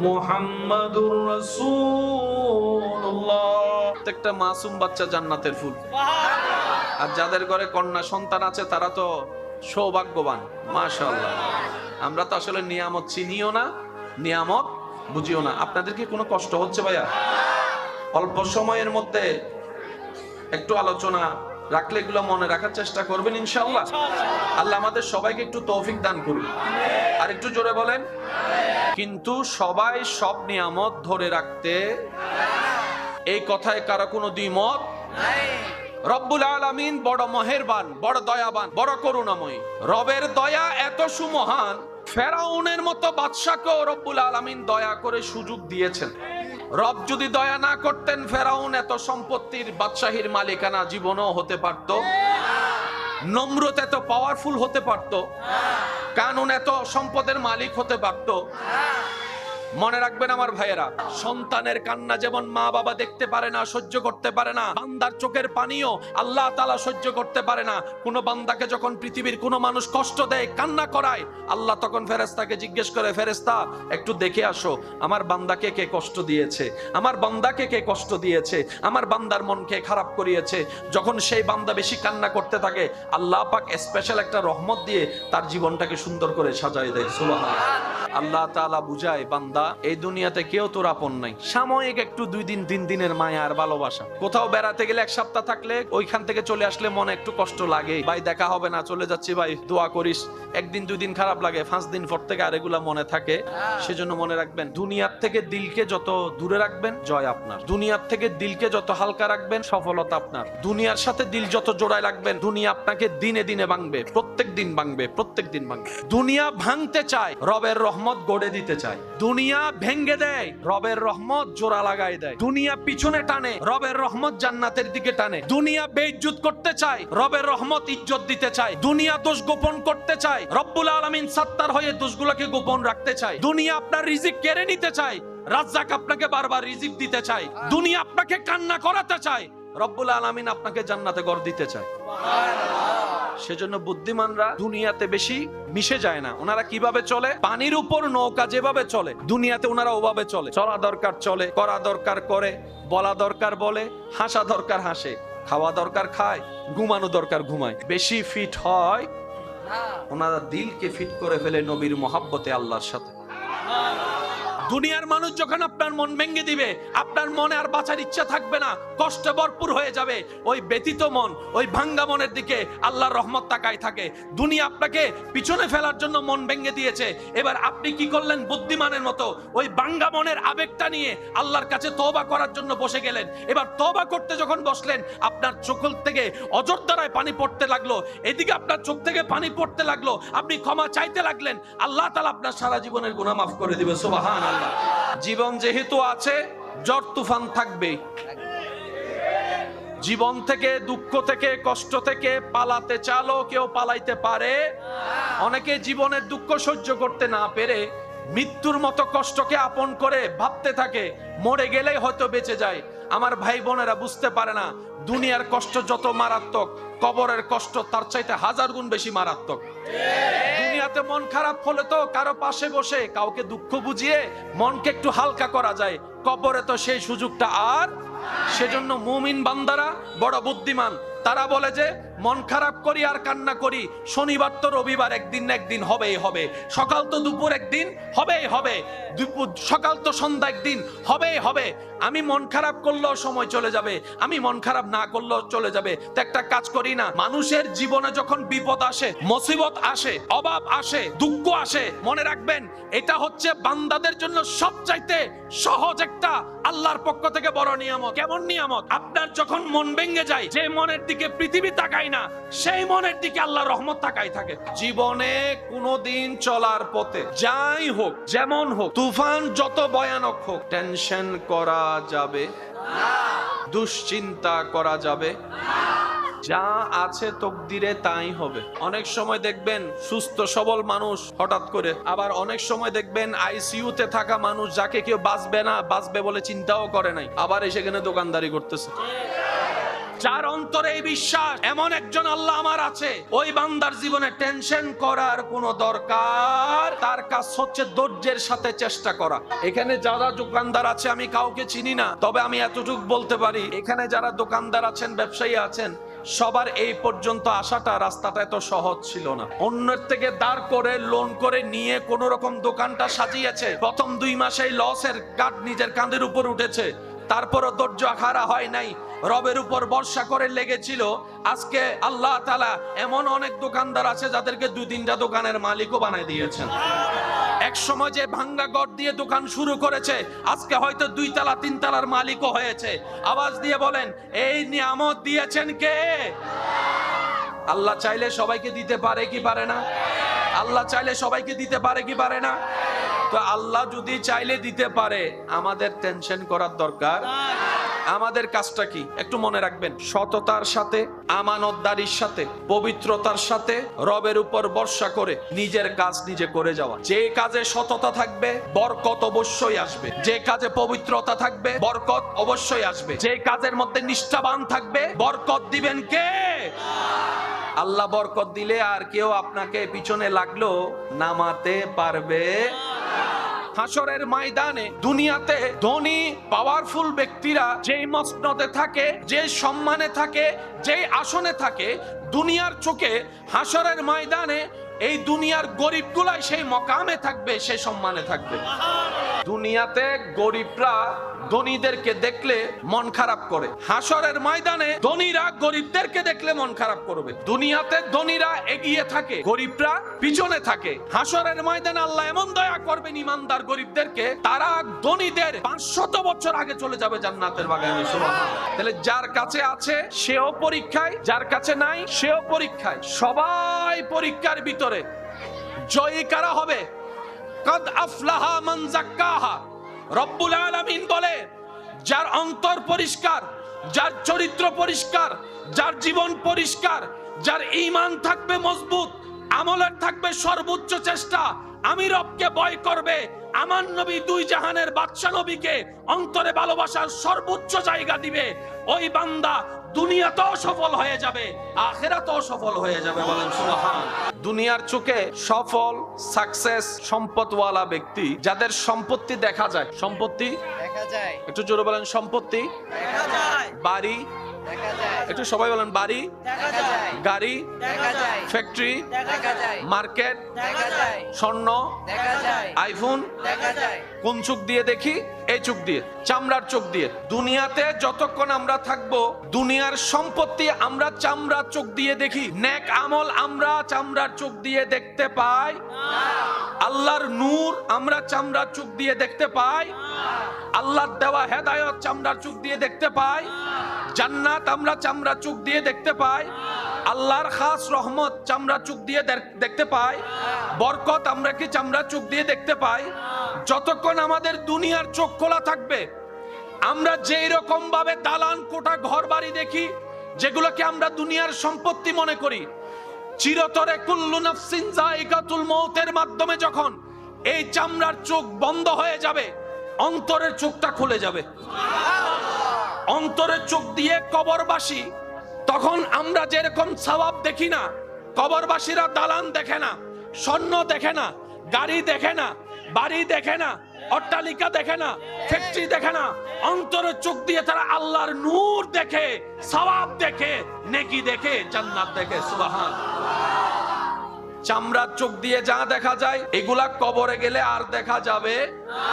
محمد رسول الله। প্রত্যেকটা মাসুম বাচ্চা জান্নাতের ফুল, আর যাদের ঘরে কন্যা সন্তান আছে তারা তো সৌভাগ্যবান। মাশাআল্লাহ। আমরা তো আসলে নিয়ামত চিনিও না, নিয়ামত বুঝিও না। আপনাদের কি কোনো কষ্ট হচ্ছে ভাইয়া? অল্প সময়ের মধ্যে একটু আলোচনা রাখলে এগুলো মনে রাখার চেষ্টা করবেন ইনশাআল্লাহ। আল্লাহ আমাদের সবাইকে একটু তৌফিক দান করুন। আর একটু জোরে বলেন। কিন্তু সবাই সব নিয়ামত ধরে রাখতে, এই কথায় কারো কোনো দ্বিমত নাই। রব্বুল আলামিন বড় মেহেরবান, বড় দয়াবান, বড় করুণাময়ী। রবের দয়া এত সুমহান, ফেরাউনের মতো বাদশাকেও রব্বুল আলামিন দয়া করে সুযোগ দিয়েছেন। রব যদি দয়া না করতেন ফেরাউন এত সম্পত্তির, বাদশাহীর মালিকানা জীবনও হতে পারত। নমরুদ এত পাওয়ারফুল হতে পারত। কানুন এত সম্পদের মালিক হতে পারত। মনে রাখবেন আমার ভাইয়েরা, সন্তানের কান্না যেমন মা বাবা দেখতে পারে না, সহ্য করতে পারে না, বান্দার চোখের পানিও আল্লাহ তাআলা সহ্য করতে পারে না। কোন বান্দাকে যখন পৃথিবীর কোন মানুষ কষ্ট দেয়, কান্না করায়, আল্লাহ তখন ফেরেশতাকে জিজ্ঞেস করে, ফেরেশতা একটু দেখে আসো আমার বান্দাকে কে কষ্ট দিয়েছে, আমার বান্দাকে কে কষ্ট দিয়েছে, আমার বান্দার মনকে খারাপ করিয়েছে। যখন সেই বান্দা বেশি কান্না করতে থাকে আল্লাহ পাক স্পেশাল একটা রহমত দিয়ে তার জীবনটাকে সুন্দর করে সাজায় দেয়। সুবহানাল্লাহ। আল্লাহ তাআলা বুঝায়, বান্দা এই দুনিয়াতে কেউ তোর আপন নাই। সাময়িক একটু 2 দিন 3 দিনের মায়া আর ভালোবাসা। কোথাও বেড়াতে গেলে 1 সপ্তাহ থাকলে ওইখান থেকে চলে আসলে মনে একটু কষ্ট লাগে, ভাই দেখা হবে না, চলে যাচ্ছি ভাই, দোয়া করিস। 1 দিন 2 দিন খারাপ লাগে, 5 দিন পর থেকে আর এগুলা মনে থাকে। সেজন্য মনে রাখবেন, দুনিয়ার থেকে দিলকে যত দূরে রাখবেন জয় আপনার। দুনিয়ার থেকে দিলকে যত হালকা রাখবেন সফলতা আপনার। দুনিয়ার সাথে দিল যত জোড়ায় রাখবেন দুনিয়া আপনাকে দিনে দিনে ভাঙবে, প্রত্যেক দিন ভাঙবে, প্রত্যেক দিন ভাঙবে। দুনিয়া ভাঙতে চায়, রবের রহমত গড়ে দিতে চায়। দুনিয়া ভেঙ্গে দেয়, রবের রহমত জোড়া লাগাই দেয়। দুনিয়া পিছনে টানে, রবের রহমত জান্নাতের দিকে টানে। দুনিয়া বেইজ্জত করতে চায়, রবের রহমত ইজ্জত দিতে চায়। দুনিয়া দোষ গোপন করতে চায়, রব্বুল আলামিন সাত্তার হয়ে দোষগুলোকে গোপন রাখতে চায়। দুনিয়া আপনার রিজিক কেড়ে নিতে চায়, রাজ্জাক আপনাকে বারবার রিজিক দিতে চায়। দুনিয়া আপনাকে কান্না করাতে চায়, রব্বুল আলামিন আপনাকে জান্নাতে ঘর দিতে চায়। সেজন্য বুদ্ধিমানরা দুনিয়াতে বেশি মিশে যায় না। ওনারা কিভাবে চলে? পানির উপর নৌকা যেভাবে চলে দুনিয়াতে ওনারা ওভাবে চলে। চলা দরকার চলে, করা দরকার করে, বলা দরকার বলে, হাসা দরকার হাসে, খাওয়া দরকার খায়, ঘুমানো দরকার ঘুমায়। বেশি ফিট হয় ওনারা দিলকে ফিট করে ফেলে নবীর মহাব্বতে, আল্লাহর সাথে। দুনিয়ার মানুষ যখন আপনার মন ভেঙে দিবে, আপনার মনে আর বাঁচার ইচ্ছা থাকবে না, কষ্ট ভরপুর হয়ে যাবে। ওই ব্যথিত মন, ওই ভাঙ্গা মনের দিকে আল্লাহর রহমত তাকায় থাকে। দুনিয়া আপনাকে পিছনে ফেলার জন্য মন ভেঙে দিয়েছে, এবার আপনি কি করলেন? বুদ্ধিমানের মতো ওই ভাঙ্গা মনের আবেগটা নিয়ে আল্লাহর কাছে তওবা করার জন্য বসে গেলেন। এবার তওবা করতে যখন বসলেন আপনার চোখ থেকে অজরধারায় পানি পড়তে লাগলো, এদিকে আপনার চোখ থেকে পানি পড়তে লাগলো, আপনি ক্ষমা চাইতে লাগলেন, আল্লাহ তাআলা আপনার সারা জীবনের গুনাহ মাফ করে দিবে। সুবহানাল্লাহ। জীবন যেহেতু আছে ঝড় তুফান থাকবে। জীবন থেকে, দুঃখ থেকে, কষ্ট থেকে পালাতে চালো কেউ পালাইতে পারে। অনেকে জীবনের দুঃখ সহ্য করতে না পেরে মৃত্যুর মতো কষ্টকে আপন করে ভাবতে থাকে মরে গেলেই হয়তো বেঁচে যায়। আমার ভাই বোনেরা বুঝতে পারে না, দুনিয়ার কষ্ট যত মারাত্মক, কবরের কষ্ট তার চাইতে 1000 গুণ বেশি মারাত্মক। দুনিয়াতে মন খারাপ হলে তো কারো পাশে বসে কাউকে দুঃখ বুঝিয়ে মনকে একটু হালকা করা যায়, কবরে তো সেই সুযোগটা আর। সেজন্য মুমিন বান্দারা বড় বুদ্ধিমান। তারা বলে যে মন খারাপ করি আর কান্না করি, শনিবার তো রবিবার, একদিন না একদিন হবেই হবে, সকাল তো দুপুর একদিন হবেই হবে, সকাল তো সন্ধ্যা একদিন হবেই হবে। আমি মন খারাপ করলেও সময় চলে যাবে, আমি মন খারাপ না করলেও চলে যাবে। তো একটা কাজ করি না, মানুষের জীবনে যখন বিপদ আসে, মুসিবত আসে, অভাব আসে, দুঃখ আসে, মনে রাখবেন এটা হচ্ছে বান্দাদের জন্য সবচাইতে সহজ একটা আল্লাহর পক্ষ থেকে বড় নিয়ামত। কেমন নিয়ামত? আপনার যখন মন ভেঙে যায়, যে মনের দিকে পৃথিবী তাকায় না, সেই মনের দিকে আল্লাহর রহমত তাকায় থাকে। জীবনে কোনোদিন চলার পথে যাই হোক, যেমন হোক, তুফান যত ভয়ানক হোক, টেনশন করা যাবে না, দুশ্চিন্তা করা যাবে না। যা আছে তকদিরে তাই হবে। অনেক সময় দেখবেন সুস্থ সবল মানুষ হঠাৎ করে, আবার অনেক সময় দেখবেন আইসিইউতে থাকা মানুষ, যাকে কেউ বাঁচবে না বাঁচবে বলে চিন্তাও করে নাই, আবার সেখানে দোকানদারি করতেছে। যার অন্তরে এই বিশ্বাস এমন একজন আল্লাহ আমার আছে, ওই বান্দার জীবনে টেনশন করার কোনো দরকার, তার কাজ হচ্ছে ধৈর্যের সাথে চেষ্টা করা। এখানে যারা দোকানদার আছে, আমি কাউকে চিনি না, তবে আমি এতটুকু বলতে পারি, এখানে যারা দোকানদার আছেন, ব্যবসায়ী আছেন, সবার এই পর্যন্ত আসাটা, রাস্তাটা এত সহজ ছিল না। অন্যের থেকে দাঁড় করে লোন করে নিয়ে কোন রকম দোকানটা সাজিয়েছে, প্রথম 2 মাসেই লসের কাঠ নিজের কাঁধের উপর উঠেছে, তারপরও ধৈর্য হারা হয় নাই, রবের উপর ভরসা করে লেগেছিল। আজকে আল্লাহ তাআলা এমন অনেক দোকানদার আছে যাদেরকে 2-3টা দোকানের মালিকও বানায় দিয়েছেন। এক সময় যে ভাঙ্গা ঘর দিয়ে দোকান শুরু করেছে, আজকে হয়তো 2 তলা 3 তলার মালিকও হয়েছে। আওয়াজ দিয়ে বলেন, এই নিয়ামত দিয়েছেন কে? আল্লাহ চাইলে সবাইকে দিতে পারে কি পারে না? আল্লাহ চাইলে সবাইকে দিতে পারে কি পারে না? তো আল্লাহ যদি চাইলে দিতে পারে, আমাদের টেনশন করার দরকার। আমাদের কাজটা কি একটু মনে রাখবেন, সততার সাথে, আমানতদারির সাথে, পবিত্রতার সাথে, রবের উপর ভরসা করে নিজের কাজ নিজে করে যাওয়া। যে কাজে সততা থাকবে, বরকত অবশ্যই আসবে। যে কাজে পবিত্রতা থাকবে, বরকত অবশ্যই আসবে। যে কাজের মধ্যে নিষ্ঠাবান থাকবে, বরকত দিবেন কে? আল্লাহ বরকত দিলে আর কেউ আপনাকে পিছনে লাগলো নামাতে পারবে। হাসরের ময়দানে দুনিয়াতে ধনী পাওয়ারফুল ব্যক্তিরা যেই মসনদে থাকে, যে সম্মানে থাকে, যে আসনে থাকে, দুনিয়ার চোখে হাসরের ময়দানে এই দুনিয়ার গরিবগুলাই সেই মকামে থাকবে, সেই সম্মানে থাকবে। দুনিয়াতে গরিবরা ধনীদেরকে দেখলে মন খারাপ করে, হাসরের ময়দানে ধনীরা গরিবদেরকে দেখলে মন খারাপ করবে। দুনিয়াতে ধনীরা এগিয়ে থাকে, গরিবরা পিছনে থাকে। হাসরের ময়দানে আল্লাহ এমন দয়া করবেন ইমানদার গরিবদেরকে, তারা ধনীদের 500 বছর আগে চলে যাবে জান্নাতের বাগানে। সুবহানাল্লাহ। তাহলে যার কাছে আছে সেও পরীক্ষায়, যার কাছে নাই সেও পরীক্ষায়। সবাই পরীক্ষার ভিতরে। জয়ী কারা হবে? কদ আফলাহা মান যাক্কাহা। রব্বুল আলামিন বলে, যার অন্তর পরিষ্কার, যার চরিত্র পরিষ্কার, যার জীবন পরিষ্কার, যার ঈমান থাকবে মজবুত, আমলের থাকবে সর্বোচ্চ চেষ্টা, আমি রবকে ভয় করবে, আমার নবী 2 জাহানের বাদশা নবীকে অন্তরে ভালোবাসার সর্বোচ্চ জায়গা দিবে, ওই বান্দা দুনিয়াতেও সফল হয়ে যাবে, আখিরাতেও সফল হয়ে যাবে। বলেন সুবহান। দুনিয়ার চোখে সফল, সাকসেস, সম্পদওয়ালা ব্যক্তি, যাদের সম্পত্তি দেখা যায়, সম্পত্তি দেখা যায়, একটু জোরে বলেন, সম্পত্তি দেখা যায়, বাড়ি দেখা যায়, একটু সবাই বলেন, বাড়ি, দেখা যায়, গাড়ি, দেখা যায়, ফ্যাক্টরি, দেখা যায়, মার্কেট, দেখা যায়, স্বর্ণ, দেখা যায়, আইফোন। দেখা যায়। কোন চোখ দিয়ে দেখি? এই চোখ দিয়ে, চামড়ার চোখ দিয়ে। দুনিয়াতে যতক্ষণ আমরা থাকবো, দুনিয়ার সম্পত্তি আমরা চামড়ার চোখ দিয়ে দেখি, নেক আমল আমরা চামড়ার চোখ দিয়ে দেখতে পাই, আল্লাহর নূর আমরা চামড়ার চোখ দিয়ে দেখতে পাই, আল্লাহর দেওয়া হেদায়েত চামড়ার চোখ দিয়ে দেখতে পাই, জান্নাত আমরা চামড়ার চোখ দিয়ে দেখতে পাই, আল্লাহর খাস রহমত চামড়ার চোখ দিয়ে দেখতে পাই, বরকত আমরা কি চামড়ার চোখ দিয়ে দেখতে পাই। যতক্ষণ আমাদের দুনিয়ার চোখ খোলা থাকবে, আমরা যেই রকম ভাবে দালান কোঠা ঘর বাড়ি দেখি, যেগুলোকে আমরা দুনিয়ার সম্পত্তি মনে করি, চিরতরে কুল্লু নাফসিন যায়িকাতুল মউতের মাধ্যমে যখন এই চামড়ার চোখ বন্ধ হয়ে যাবে, অন্তরের চোখটা খুলে যাবে। অন্তরের চোখ দিয়ে কবরবাসী, তখন আমরা যেরকম সওয়াব দেখি না, কবরবাসীরা দালান দেখে না, স্বর্ণ দেখে না, গাড়ি দেখে না, বাড়ি দেখে না, অট্টালিকা দেখে না, ফ্যাক্টরি দেখে না, অন্তরের চোখ দিয়ে তারা আল্লাহর নূর দেখে, সওয়াব দেখে, নেকি দেখে, জান্নাত দেখে। সুবহান। চামড়ার চোখ দিয়ে যা দেখা যায় এগুলা কবরে গেলে আর দেখা যাবে না।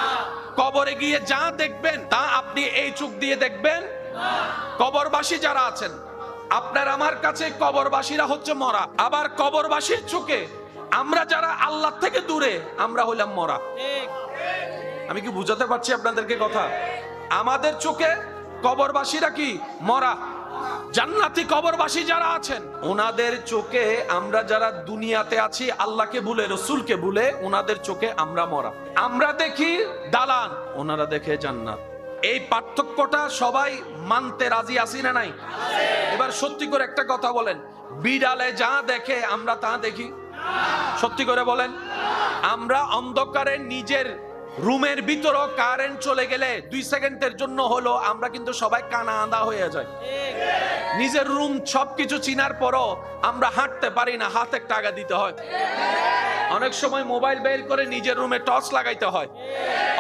কবরে গিয়ে যা দেখবেন তা আপনি এই চোখ দিয়ে দেখবেন না। কবরবাসী যারা আছেন, আপনার আমার কাছে কবরবাসীরা হচ্ছে মরা, আবার কবরবাসীর চোখে আমরা যারা আল্লাহ থেকে দূরে আমরা হইলাম মরা। আমি কি বুঝাতে পারছি আপনাদেরকে কথা? আমাদের চোখে কবরবাসীরা কি মরা, জান্নাতি কবরবাসী যারা আছেন ওনাদের চোখে আমরা যারা দুনিয়াতে আছি আল্লাহকে ভুলে রসুলকে ভুলে ওনাদের চোখে আমরা মরা। আমরা দেখি দালান, ওনারা দেখে জান্নাত। এই পার্থক্যটা সবাই মানতে রাজি আছি না নাই? এবার সত্যি করে একটা কথা বলেন, বিড়ালে যা দেখে আমরা তা দেখি? সত্যি করে বলেন। আমরা অন্ধকারে নিজের রুমের ভিতরও কারেন্ট চলে গেলে 2 সেকেন্ডের জন্য হলো আমরা কিন্তু সবাই কানা আঁধা হয়ে যায়। নিজের রুম সবকিছু চিনার পরও আমরা হাঁটতে পারি না, হাতে টাকা দিতে হয়। অনেক সময় মোবাইল বের করে নিজের রুমে টর্চ লাগাইতে হয়,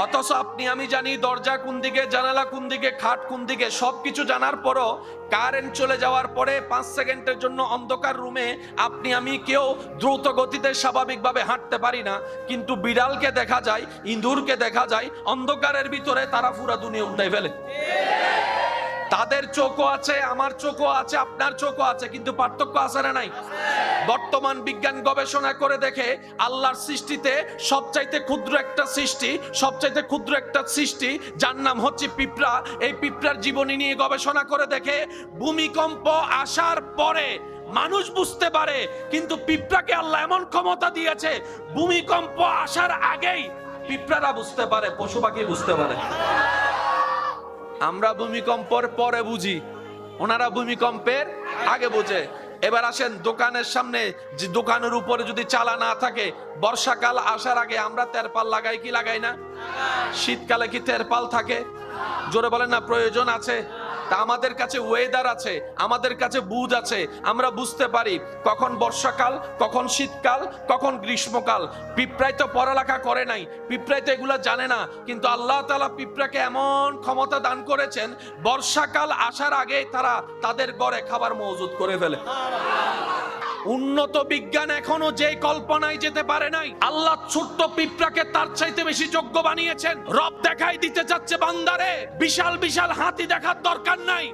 অথচ আপনি আমি জানি দরজা কোন দিকে, জানালা কোন দিকে, খাট কোন দিকে, সবকিছু জানার পরও কারেন্ট চলে যাওয়ার পরে 5 সেকেন্ডের জন্য অন্ধকার রুমে আপনি আমি কেউ দ্রুত গতিতে স্বাভাবিকভাবে হাঁটতে পারি না। কিন্তু বিড়ালকে দেখা যায়, ইঁদুরকে দেখা যায় অন্ধকারের ভিতরে তারা পুরো দুনিয়া উল্টাই ফেলে। তাদের চোখও আছে, আমার চোখও আছে, আপনার চোখও আছে, কিন্তু পার্থক্য আছে না নাই? বর্তমান বিজ্ঞান গবেষণা করে দেখে আল্লাহর সৃষ্টিতে সবচাইতে ক্ষুদ্র একটা সৃষ্টি, সবচাইতে ক্ষুদ্র একটা সৃষ্টি যার নাম হচ্ছে পিঁপড়া। এই পিঁপড়ার জীবনী নিয়ে গবেষণা করে দেখে ভূমিকম্প আসার পরে মানুষ বুঝতে পারে, কিন্তু পিঁপড়াকে আল্লাহ এমন ক্ষমতা দিয়েছে ভূমিকম্প আসার আগেই পিঁপড়ারা বুঝতে পারে, পশু পাখি বুঝতে পারে। আমরা ভূমিকম্পের পরে বুঝি, ওনারা ভূমিকম্পের আগে বুঝে। এবার আসেন দোকানের সামনে, যে দোকানের উপরে যদি চালা না থাকে, বর্ষাকাল আসার আগে আমরা তেরপাল লাগাই কি লাগাই না? শীতকালে কি তেরপাল থাকে? জোরে বলেন না, প্রয়োজন আছে। তা আমাদের কাছে ওয়েদার আছে, আমাদের কাছে বুঝ আছে, আমরা বুঝতে পারি কখন বর্ষাকাল, কখন শীতকাল, কখন গ্রীষ্মকাল। পিঁপড়াই তো পড়ালেখা করে নাই, পিঁপড়াই তো এগুলা জানে না, কিন্তু আল্লাহ তাআলা পিঁপড়াকে এমন ক্ষমতা দান করেছেন বর্ষাকাল আসার আগে তারা তাদের ঘরে খাবার মজুদ করে ফেলে। উন্নত বিজ্ঞান এখনো যে কল্পনায় যেতে পারে নাই, আল্লাহ ছোট্ট পিঁপড়াকে তার চাইতে বেশি যোগ্য বানিয়েছেন। রব দেখাই দিতে চাচ্ছে বান্দারে, বিশাল বিশাল হাতি দেখার দরকার নাই,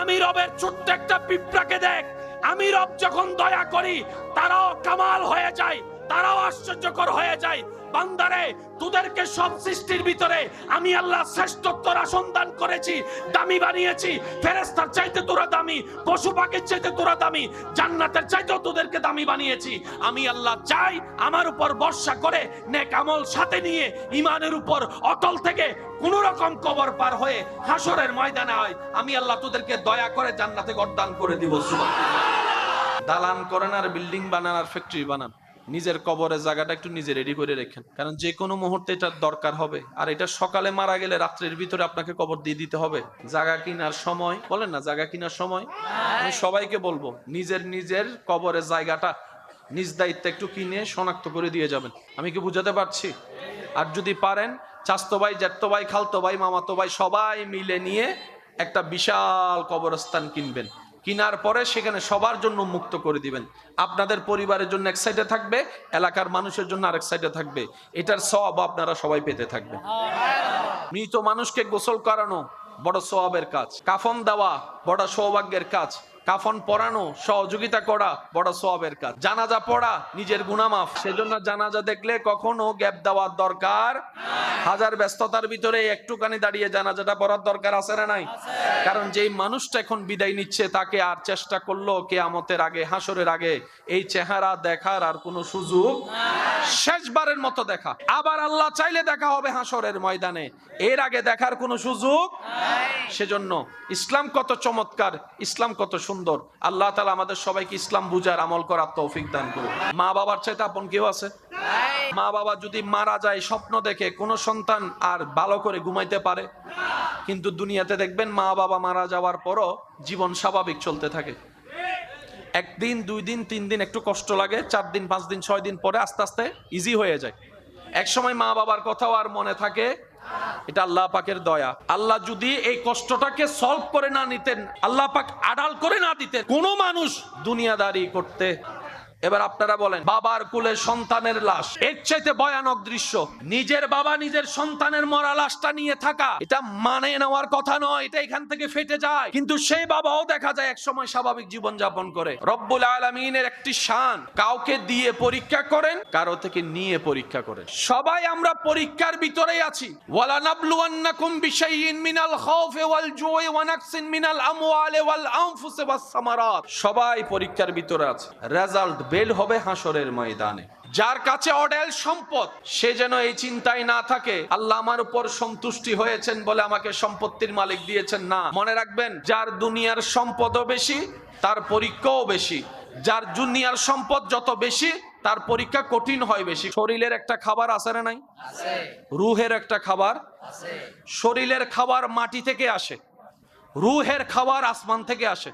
আমি রবের ছোট্ট একটা পিঁপড়াকে দেখ। আমি রব যখন দয়া করি তারাও কামাল হয়ে যায়, তারাও আশ্চর্যকর হয়ে যায়। বান্দারে, তোদেরকে সব সৃষ্টির ভিতরে আমি আল্লাহ শ্রেষ্ঠত্বর আসন করেছি, দামি বানিয়েছি। ফেরেশতার চাইতে তোরা দামি, পশু পাখির চাইতে তোরা দামি, জান্নাতের চাইতেও তোদেরকে দামি বানিয়েছি। আমি আল্লাহ চাই আমার উপর বর্ষা করে নেক আমল সাথে নিয়ে ঈমানের উপর অটল থেকে কোন রকম কবর পার হয়ে হাসরের ময়দানে হয়, আমি আল্লাহ তোদেরকে দয়া করে জান্নাতে গর্দান করে দিব। সুবহানাল্লাহ। দালান করেন আর বিল্ডিং বানান আর ফ্যাক্টরি বানান, নিজের কবরের জায়গাটা একটু নিজে রেডি করে রাখেন, কারণ যে কোনো মুহূর্তে এটার দরকার হবে। আর এটা সকালে মারা গেলে রাত্রের ভিতরে আপনাকে কবর দিয়ে দিতে হবে। জায়গা কিনার সময় বলেন না, জায়গা কিনার সময় আমি সবাইকে বলবো নিজের নিজের কবরের জায়গাটা নিজ দায়িত্বে একটু কিনে শনাক্ত করে দিয়ে যাবেন। আমি কি বুঝাতে পারছি? আর যদি পারেন চাচতো ভাই, জ্যাঠতো ভাই, খালতো ভাই, মামাতো ভাই সবাই মিলে নিয়ে একটা বিশাল কবরস্থান কিনবেন। কিনার পরে সেখানে সবার জন্য মুক্ত করে দিবেন। আপনাদের পরিবারের জন্য এক সাইডে থাকবে, এলাকার মানুষের জন্য আরেক সাইডে থাকবে। এটার সওয়াব আপনারা সবাই পেতে থাকবেন। মৃত মানুষকে গোসল করানো বড় সওয়াবের কাজ, কাফন দেওয়া বড় সৌভাগ্যের কাজ, কাফন পরানো, সহযোগিতা করা বড় সওয়াবের কাজ, জানাজা পড়া নিজের গুনাহ মাফ। সেজন্য জানাজা দেখলে কখনো গ্যাপ দেওয়ার দরকার, হাজার ব্যস্ততার ভিতরে একটুখানি দাঁড়িয়ে জানাজাটা পড়ার দরকার আছে না নাই? কারণ যেই মানুষটা এখন বিদায় নিচ্ছে তাকে আর চেষ্টা করলো কিয়ামতের আগে, হাসরের আগে এই চেহারা দেখার আর কোনো সুযোগ, শেষবারের মতো দেখা। আবার আল্লাহ চাইলে দেখা হবে হাসরের ময়দানে, এর আগে দেখার কোনো সুযোগ। সেজন্য ইসলাম কত চমৎকার, ইসলাম কত সুন্দর। আল্লাহ তাআলা আমাদের সবাইকে ইসলাম বুঝার আমল করার তৌফিক দান করুন। মা বাবার চাইতে আপন কেউ আছে? মা বাবা যদি মারা যায় স্বপ্ন দেখে কোনো সন্তান আর ভালো করে ঘুমাইতে পারে? কিন্তু দুনিয়াতে দেখবেন মা বাবা মারা যাওয়ার পরও জীবন স্বাভাবিক চলতে থাকে। একদিন, 2 দিন, 3 দিন একটু কষ্ট লাগে, 4 দিন, 5 দিন, 6 দিন পরে আস্তে আস্তে ইজি হয়ে যায়। এক সময় মা বাবার কথাও আর মনে থাকে? এটা আল্লাহ পাকের দয়া। আল্লাহ যদি এই কষ্টটাকে সলভ করে না নিতেন, আল্লাহ পাক আড়াল করে না দিতেন, কোন মানুষ দুনিয়াদারি করতে? এবার আপনারা বলেন, বাবার কোলে সন্তানের লাশ, এর চাইতে ভয়ানক দৃশ্য। নিজের বাবা নিজের সন্তানের মরা লাশটা নিয়ে থাকা, এটা মানে নেওয়ার কথা নয়, এটা এখান থেকে ফেটে যায়। কিন্তু সেই বাবাও দেখা যায় এক সময় স্বাভাবিক জীবন যাপন করে। রব্বুল আলামিনের একটি শান, কাউকে দিয়ে পরীক্ষা করেন, কারো থেকে নিয়ে পরীক্ষা করেন। সবাই আমরা পরীক্ষার ভিতরেই আছি। ওয়ালা নাবলুওয়ান্নাকুম বিশাইইন মিনাল খাউফি ওয়াল জুই ওয়া নাকসিন মিনাল আমওয়ালি ওয়াল আনফুসি ওয়াস সামারাত। সবাই পরীক্ষার ভিতরে আছে। রেজাল্ট বের হবে হাসরের ময়দানে। যার কাছে অঢেল সম্পদ, সে যেন এই চিন্তায় না থাকে আল্লাহ আমার উপর সন্তুষ্টি হয়েছেন বলে আমাকে সম্পত্তির মালিক দিয়েছেন। না, মনে রাখবেন, যার দুনিয়ার সম্পদও বেশি তার পরীক্ষাও বেশি। যার দুনিয়ার সম্পদ যত বেশি তার পরীক্ষা কঠিন হয় বেশি। শরীরের একটা খাবার আছে না নাই? রুহের একটা খাবার। শরীরের খাবার মাটি থেকে আসে, রুহের খাবার আসমান থেকে আসে।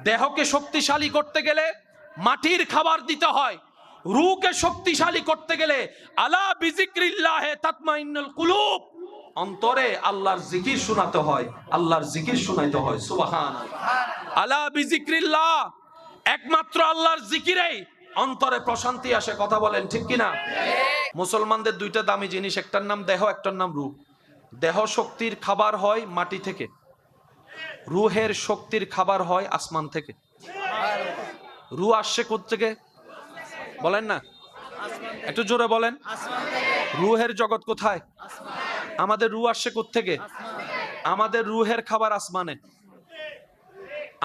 দেহকে শক্তিশালী করতে গেলে মাটির খাবার দিতে হয়, রূহকে শক্তিশালী করতে গেলে আলা বিজিক্রিল্লাহি তাতমাইন্নুল কুলুব, অন্তরে আল্লাহর জিকির শোনাতে হয়, আল্লাহর জিকির শোনাইতে হয়। সুবহানাল্লাহ। আলা বিজিক্রিল্লাহ, একমাত্র আল্লাহর জিকিরেই অন্তরে প্রশান্তি আসে। কথা বলেন ঠিক কিনা? মুসলমানদের দুইটা দামি জিনিস, একটার নাম দেহ, একটার নাম রূহ। দেহ শক্তির খাবার হয় মাটি থেকে, রুহের শক্তির খাবার হয় আসমান থেকে। রু আসছে কোত্থেকে বলেন না, একটু জোরে বলেন। রুহের জগৎ কোথায়? আমাদের রু আসছে কোত্থেকে? আমাদের রুহের খাবার আসমানে,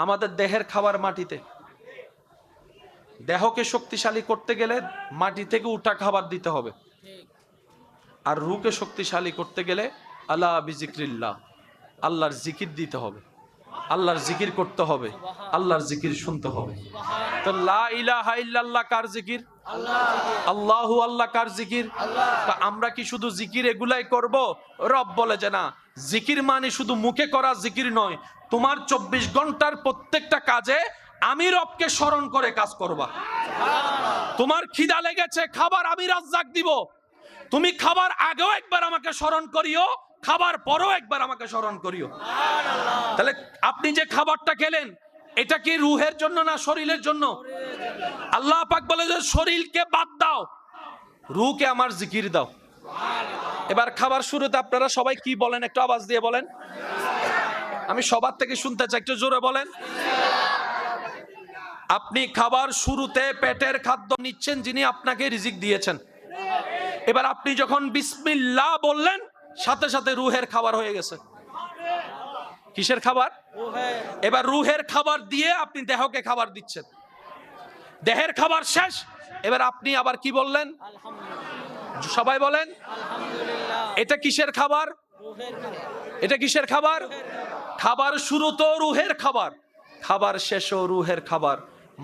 আমাদের দেহের খাবার মাটিতে। দেহকে শক্তিশালী করতে গেলে মাটি থেকে উঠা খাবার দিতে হবে, আর রুকে শক্তিশালী করতে গেলে আলা বিজিক্রিল্লাহ, আল্লাহর জিকির দিতে হবে, আল্লাহর জিকির করতে হবে, আল্লাহর জিকির শুনতে হবে। তো লা ইলাহা ইল্লাল্লাহ কার জিকির? আল্লাহু আল্লাহ কার জিকির? তা আমরা কি শুধু জিকির এগুলাই করব? রব বলে যে না, জিকির মানে শুধু মুখে করা জিকির নয়, তোমার 24 ঘন্টার প্রত্যেকটা কাজে আমি রবকে স্মরণ করে কাজ করবা। তোমার খিদা লেগেছে, খাবার আমি রাজ্জাক দিব, তুমি খাবার আগেও একবার আমাকে স্মরণ করিও, খাবার পরও একবার আমাকে স্মরণ করিও। তাহলে আপনি যে খাবারটা খেলেন, এটা কি রুহের জন্য না শরীরের জন্য? আল্লাহ পাক বলে যে শরীরকে বাদ দাও, রুহকে আমার জিকির দাও। এবার খাবার শুরুতে আপনারা সবাই কি বলেন? একটু আওয়াজ দিয়ে বলেন, আমি সবার থেকে শুনতে চাই, একটু জোরে বলেন। আপনি খাবার শুরুতে পেটের খাদ্য নিচ্ছেন যিনি আপনাকে রিজিক দিয়েছেন। এবার আপনি যখন বিসমিল্লাহ বললেন, সাথে সাথে রুহের খাবার হয়ে গেছে। কিসের খাবার? এবার রুহের খাবার দিয়ে আপনি দেহকে খাবার দিচ্ছেন। দেহের খাবার শেষ, এবার আপনি আবার কি বললেন? সবাই বলেন, এটা কিসের খাবার? এটা কিসের খাবার? খাবার শুরু তো রুহের খাবার, খাবার শেষও রুহের খাবার,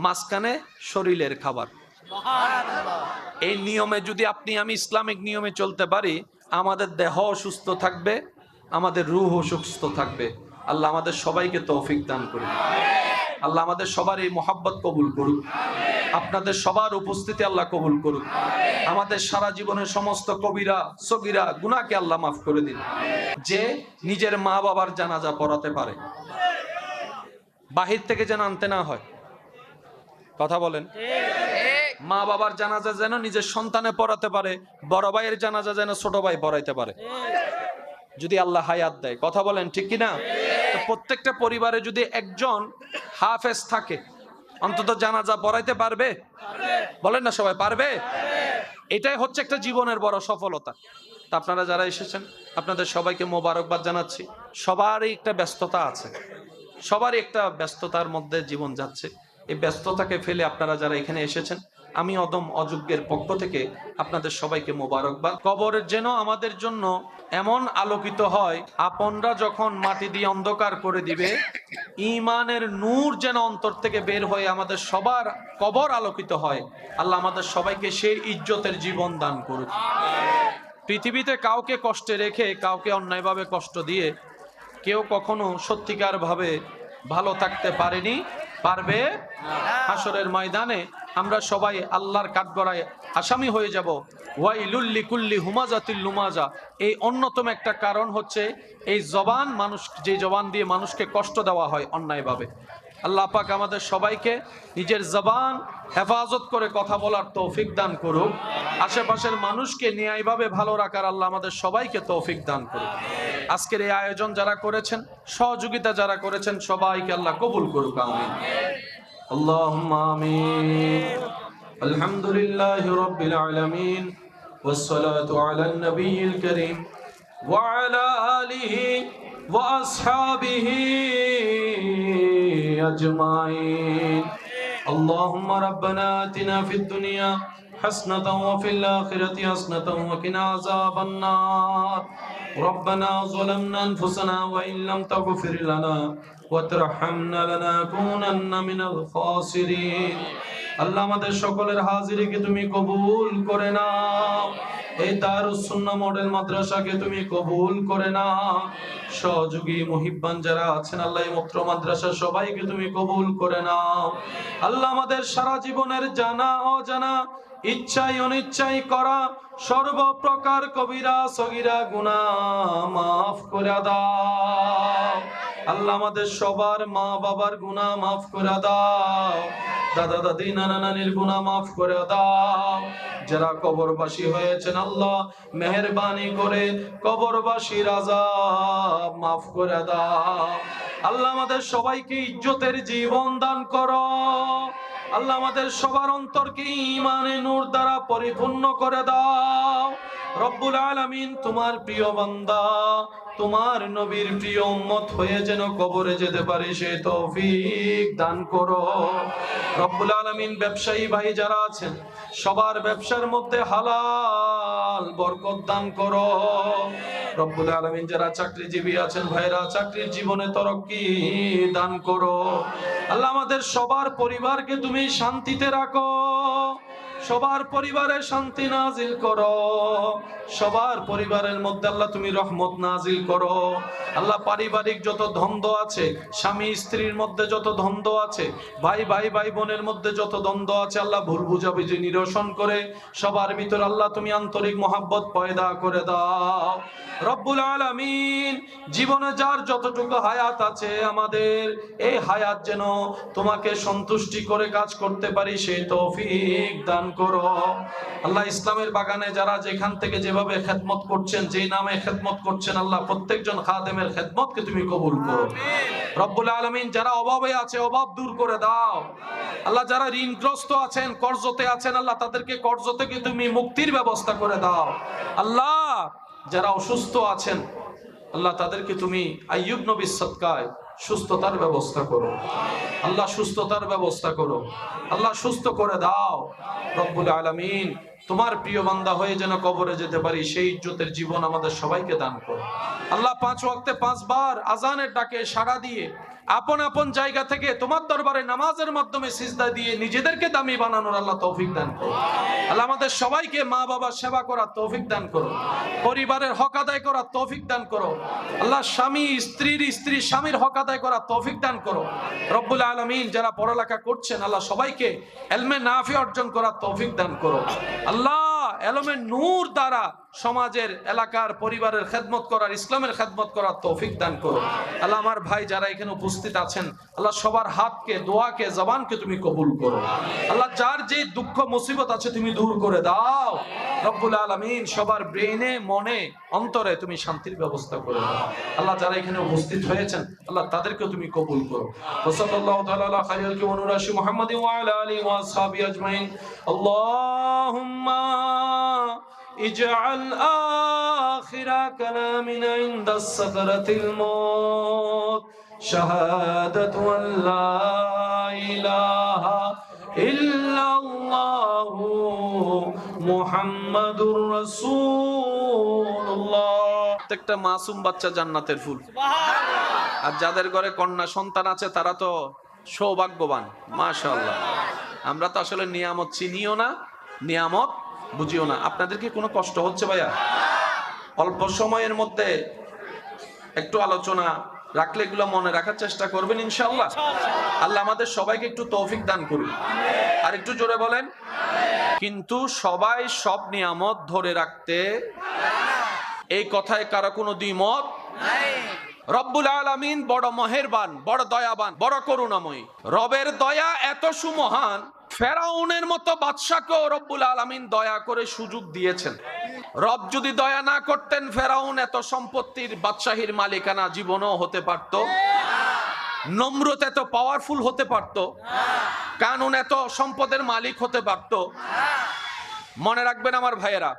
মাঝখানে শরীরের খাবার। এই নিয়মে যদি আপনি আমি ইসলামিক নিয়মে চলতে পারি, আমাদের দেহ সুস্থ থাকবে, আমাদের রূহও সুস্থ থাকবে। আল্লাহ আমাদের সবাইকে তৌফিক দান করুন। আল্লাহ আমাদের সবার এই মোহাব্বত কবুল করুক, আপনাদের সবার উপস্থিতি আল্লাহ কবুল করুক। আমাদের সারা জীবনের সমস্ত কবিরা সগীরা গুনাহকে আল্লাহ মাফ করে দিন। যে নিজের মা বাবার জানাজা পড়াতে পারে, বাহির থেকে যেন আনতে না হয়। কথা বলেন। মা বাবার জানাজা যেন নিজের সন্তানে পড়াতে পারে, বড় ভাইয়ের জানাজা যেন ছোট ভাই পড়াইতে পারে, যদি আল্লাহ হায়াত দেয়। কথা বলেন ঠিক কিনা? তো প্রত্যেকটা পরিবারে যদি একজন হাফেজ থাকে, অন্তত জানাজা পড়াইতে পারবে। বলেন না সবাই, পারবে? এটাই হচ্ছে একটা জীবনের বড় সফলতা। তা আপনারা যারা এসেছেন, আপনাদের সবাইকে মোবারকবাদ জানাচ্ছি। সবারই একটা ব্যস্ততা আছে, সবারই একটা ব্যস্ততার মধ্যে জীবন যাচ্ছে। এই ব্যস্ততাকে ফেলে আপনারা যারা এখানে এসেছেন, আমি অদম অযোগ্যের পক্ষ থেকে আপনাদের সবাইকে মোবারকবাদ। কবরের যেন আমাদের জন্য এমন আলোকিত হয়, আপনরা যখন মাটি দিয়ে অন্ধকার করে দিবে, ঈমানের নূর যেন অন্তর থেকে বের হয়ে আমাদের সবার কবর আলোকিত হয়। আল্লাহ আমাদের সবাইকে সেই ইজ্জতের জীবন দান করুক। পৃথিবীতে কাউকে কষ্টে রেখে, কাউকে অন্যায়ভাবে কষ্ট দিয়ে কেউ কখনো সত্যিকার ভাবে ভালো থাকতে পারেনি, পারবে। হাসরের ময়দানে আমরা সবাই আল্লাহর কাঠগড়ায় আসামি হয়ে যাব। ওয়াইলুল লিকুল্লি হুমাজাতিল লুমাজা, এই অন্যতম একটা কারণ হচ্ছে এই জবান, মানুষ যে জবান দিয়ে মানুষকে কষ্ট দেওয়া হয় অন্যায়ভাবে। আল্লাহ পাক আমাদের সবাইকে নিজের জবান হেফাজত করে কথা বলার তৌফিক দান করুক। আশেপাশের মানুষকে ন্যায়ভাবে ভালো রাখার আল্লাহ আমাদের সবাইকে তৌফিক দান করুক। আজকের এই আয়োজন যারা করেছেন, সহযোগিতা যারা করেছেন, সবাইকে আল্লাহ কবুল করুক, আমিন। আল্লাহুম্মা আমিন। আলহামদুলিল্লাহি রাব্বিল আলামিন ওয়াসসালাতু আলান নবিয়্যিল কারীম ওয়া আলা আলিহি ওয়া আসহাবিহি আজমাইন। আল্লাহুম্মা রাব্বানা আতিনা ফিদ দুনিয়া হাসনাতাও ওয়া ফিল আখিরাতি হাসনাতাও ওয়া কিনা আযাবান নার। ربنا ظلمنا أنفسنا وإن لم تغفر لنا وترحمنا لنكونن من الخاسرين। আল্লাহ আমাদের সকলের হাজিরিকে তুমি কবুল করে নাও। এই দারুস সুন্নাহ মডেল মাদ্রাসাকে তুমি কবুল করে নাও। সহযোগী মুহিব্বান যারা আছেন আল্লাহ এই মুক্ত মাদ্রাসা সবাইকে তুমি কবুল করে নাও। আল্লাহ আমাদের সারা জীবনের জানা অজানা, ইচ্ছাই অনিচ্ছাই করা সর্বপ্রকার কবিরা সগীরা গুনাহ মাফ করে দাও। আল্লাহ আমাদের সবার মা বাবার গুনাহ মাফ করে দাও। দাদা দাদি নানা নানির গুনাহ মাফ করে দাও। যারা কবরবাসী হয়েছেন আল্লাহ মেহেরবানি করে কবরবাসীর আযাব মাফ করে দাও। আল্লাহ আমাদের সবাইকে ইজ্জতের জীবন দান করো। আল্লাহ আমাদের সবার অন্তরকে ঈমানে নূর দ্বারা পরিপূর্ণ করে দাও। রব্বুল আলামিন তোমার প্রিয় বান্দা, তোমার নবীর প্রিয় উম্মত হয়ে যেন কবরে যেতে পারি সে তৌফিক দান করো। রব্বুল আলামিন ব্যবসায়ী ভাই যারা আছেন সবার ব্যবসার মধ্যে হালাল বরকত দান করো। রব্বুল আলামিন যারা চাকরিজীবী আছেন ভাইরা চাকরির জীবনে তরক্কি দান করো। আল্লাহ আমাদের সবার পরিবারকে তুমি শান্তিতে রাখো। সবার পরিবারে শান্তি নাজিল করো। সবার পরিবারের মধ্যে আল্লাহ তুমি রহমত নাজিল করো। আল্লাহ পারিবারিক যত দ্বন্দ্ব আছে, স্বামী স্ত্রীর মধ্যে যত দ্বন্দ্ব আছে, ভাই ভাই ভাই বোনের মধ্যে যত দ্বন্দ্ব আছে, আল্লাহ ভুল বুঝাবুঝি নিরসন করে সবার ভিতর আল্লাহ তুমি আন্তরিক মহাব্বত পয়দা করে দাও। রব্বুল আলামিন জীবনে যার যতটুকু হায়াত আছে আমাদের এই হায়াত যেন তোমাকে সন্তুষ্টি করে কাজ করতে পারি সেই তৌফিক দান করো। আল্লাহ ইসলামের বাগানে যারা যেখান থেকে যেভাবে খেদমত করছেন, যেই নামে খেদমত করছেন, আল্লাহ প্রত্যেকজন খাদেমের খেদমতকে তুমি কবুল করো। রব্বুল আলামিন যারা অভাবে আছে অভাব দূর করে দাও। আল্লাহ যারা ঋণগ্রস্ত আছেন, কর্জতে আছেন, আল্লাহ তাদেরকে কর্জ থেকে তুমি মুক্তির ব্যবস্থা করে দাও। আল্লাহ যারা অসুস্থ আছেন আল্লাহ তাদেরকে তুমি আইয়ুব নবীর সদকায় সুস্থতার ব্যবস্থা করো। আল্লাহ সুস্থতার ব্যবস্থা করো। আল্লাহ সুস্থ করে দাও। রব্বুল আলামিন তোমার প্রিয় বান্দা হয়ে যেন কবরে যেতে পারি সেই ইজ্জতের জীবন আমাদের সবাইকে দান করো। আল্লাহ 5 ওয়াক্তে 5 বার আজানের ডাকে সাড়া দিয়ে আপন আপন জায়গা থেকে তোমার দরবারে নামাজের মাধ্যমে সিজদা দিয়ে নিজেদেরকে দামি বানানোর আল্লাহ তৌফিক দান করো। আল্লাহ আমাদের সবাইকে মা বাবার সেবা করার তৌফিক দান করো। পরিবারের হক আদায় করার তৌফিক দান করো। আল্লাহ স্বামী স্ত্রীর স্ত্রী স্বামীর হক আদায় করার তৌফিক দান করো। রব্বুল আলামিন যারা পড়ালেখা করছেন আল্লাহ সবাইকে ইলমে নাফি অর্জন করার তৌফিক দান করো। আল্লাহ ইলমের নূর দ্বারা সমাজের এলাকার পরিবারের খেদমত করার, ইসলামের খেদমত করার তৌফিক দান করো। আল্লাহ আমার ভাই যারা এখানে উপস্থিত আছেন আল্লাহ সবার হাতকে, দোয়াকে, জবানকে তুমি কবুল করো। আল্লাহ যার যে দুঃখ মুসিবত আছে তুমি দূর করে দাও। রব্বুল আলামিন সবার ব্রেনে, মনে, অন্তরে তুমি শান্তির ব্যবস্থা করে দাও। আল্লাহ যারা এখানে উপস্থিত হয়েছেন আল্লাহ তাদেরকে তুমি কবুল করো। সাল্লাল্লাহু তাআলা আলা খায়রুল ওয়ানুরাশি মুহাম্মাদিন ওয়া আলা আলিহি ওয়া আসহাবিহি আজমাইন। আল্লাহুম্মা اجعل آخر كلامنا عند السكرة الموت شهادة أن لا إله إلا الله محمد رسول الله। প্রত্যেকটা মাসুম বাচ্চা জান্নাতের ফুল। আর যাদের ঘরে কন্যা সন্তান আছে তারা তো সৌভাগ্যবান, মাশাআল্লাহ। আমরা তো আসলে নিয়ামত চিনিও না, নিয়ামত বুঝিও না। আপনাদের কি কোনো কষ্ট হচ্ছে ভাইয়া? অল্প সময়ের মধ্যে একটু আলোচনা রাখলে এগুলো মনে রাখার চেষ্টা করবেন ইনশাআল্লাহ। আল্লাহ আমাদের সবাইকে একটু তৌফিক দান করুন। আর একটু জোরে বলেন। কিন্তু সবাই সব নিয়ামত ধরে রাখতে, এই কথায় কারো কোনো দ্বিমত নাই। রব্বুল আলামিন বড় মেহেরবান, বড় দয়াবান, বড় করুণাময়ী। রবের দয়া এত সুমহান, ফেরাউনের মতো বাদশাকেও রব্বুল আলামিন দয়া করে সুযোগ দিয়েছেন। রব যদি দয়া না করতেন, ফেরাউন এত সম্পত্তির বাদশাহীর মালিকানা জীবনও হতে পারত, নমরুদ এত পাওয়ারফুল হতে পারত, কানুন এত সম্পদের মালিক হতে পারত। মনে রাখবেন আমার ভাইয়েরা,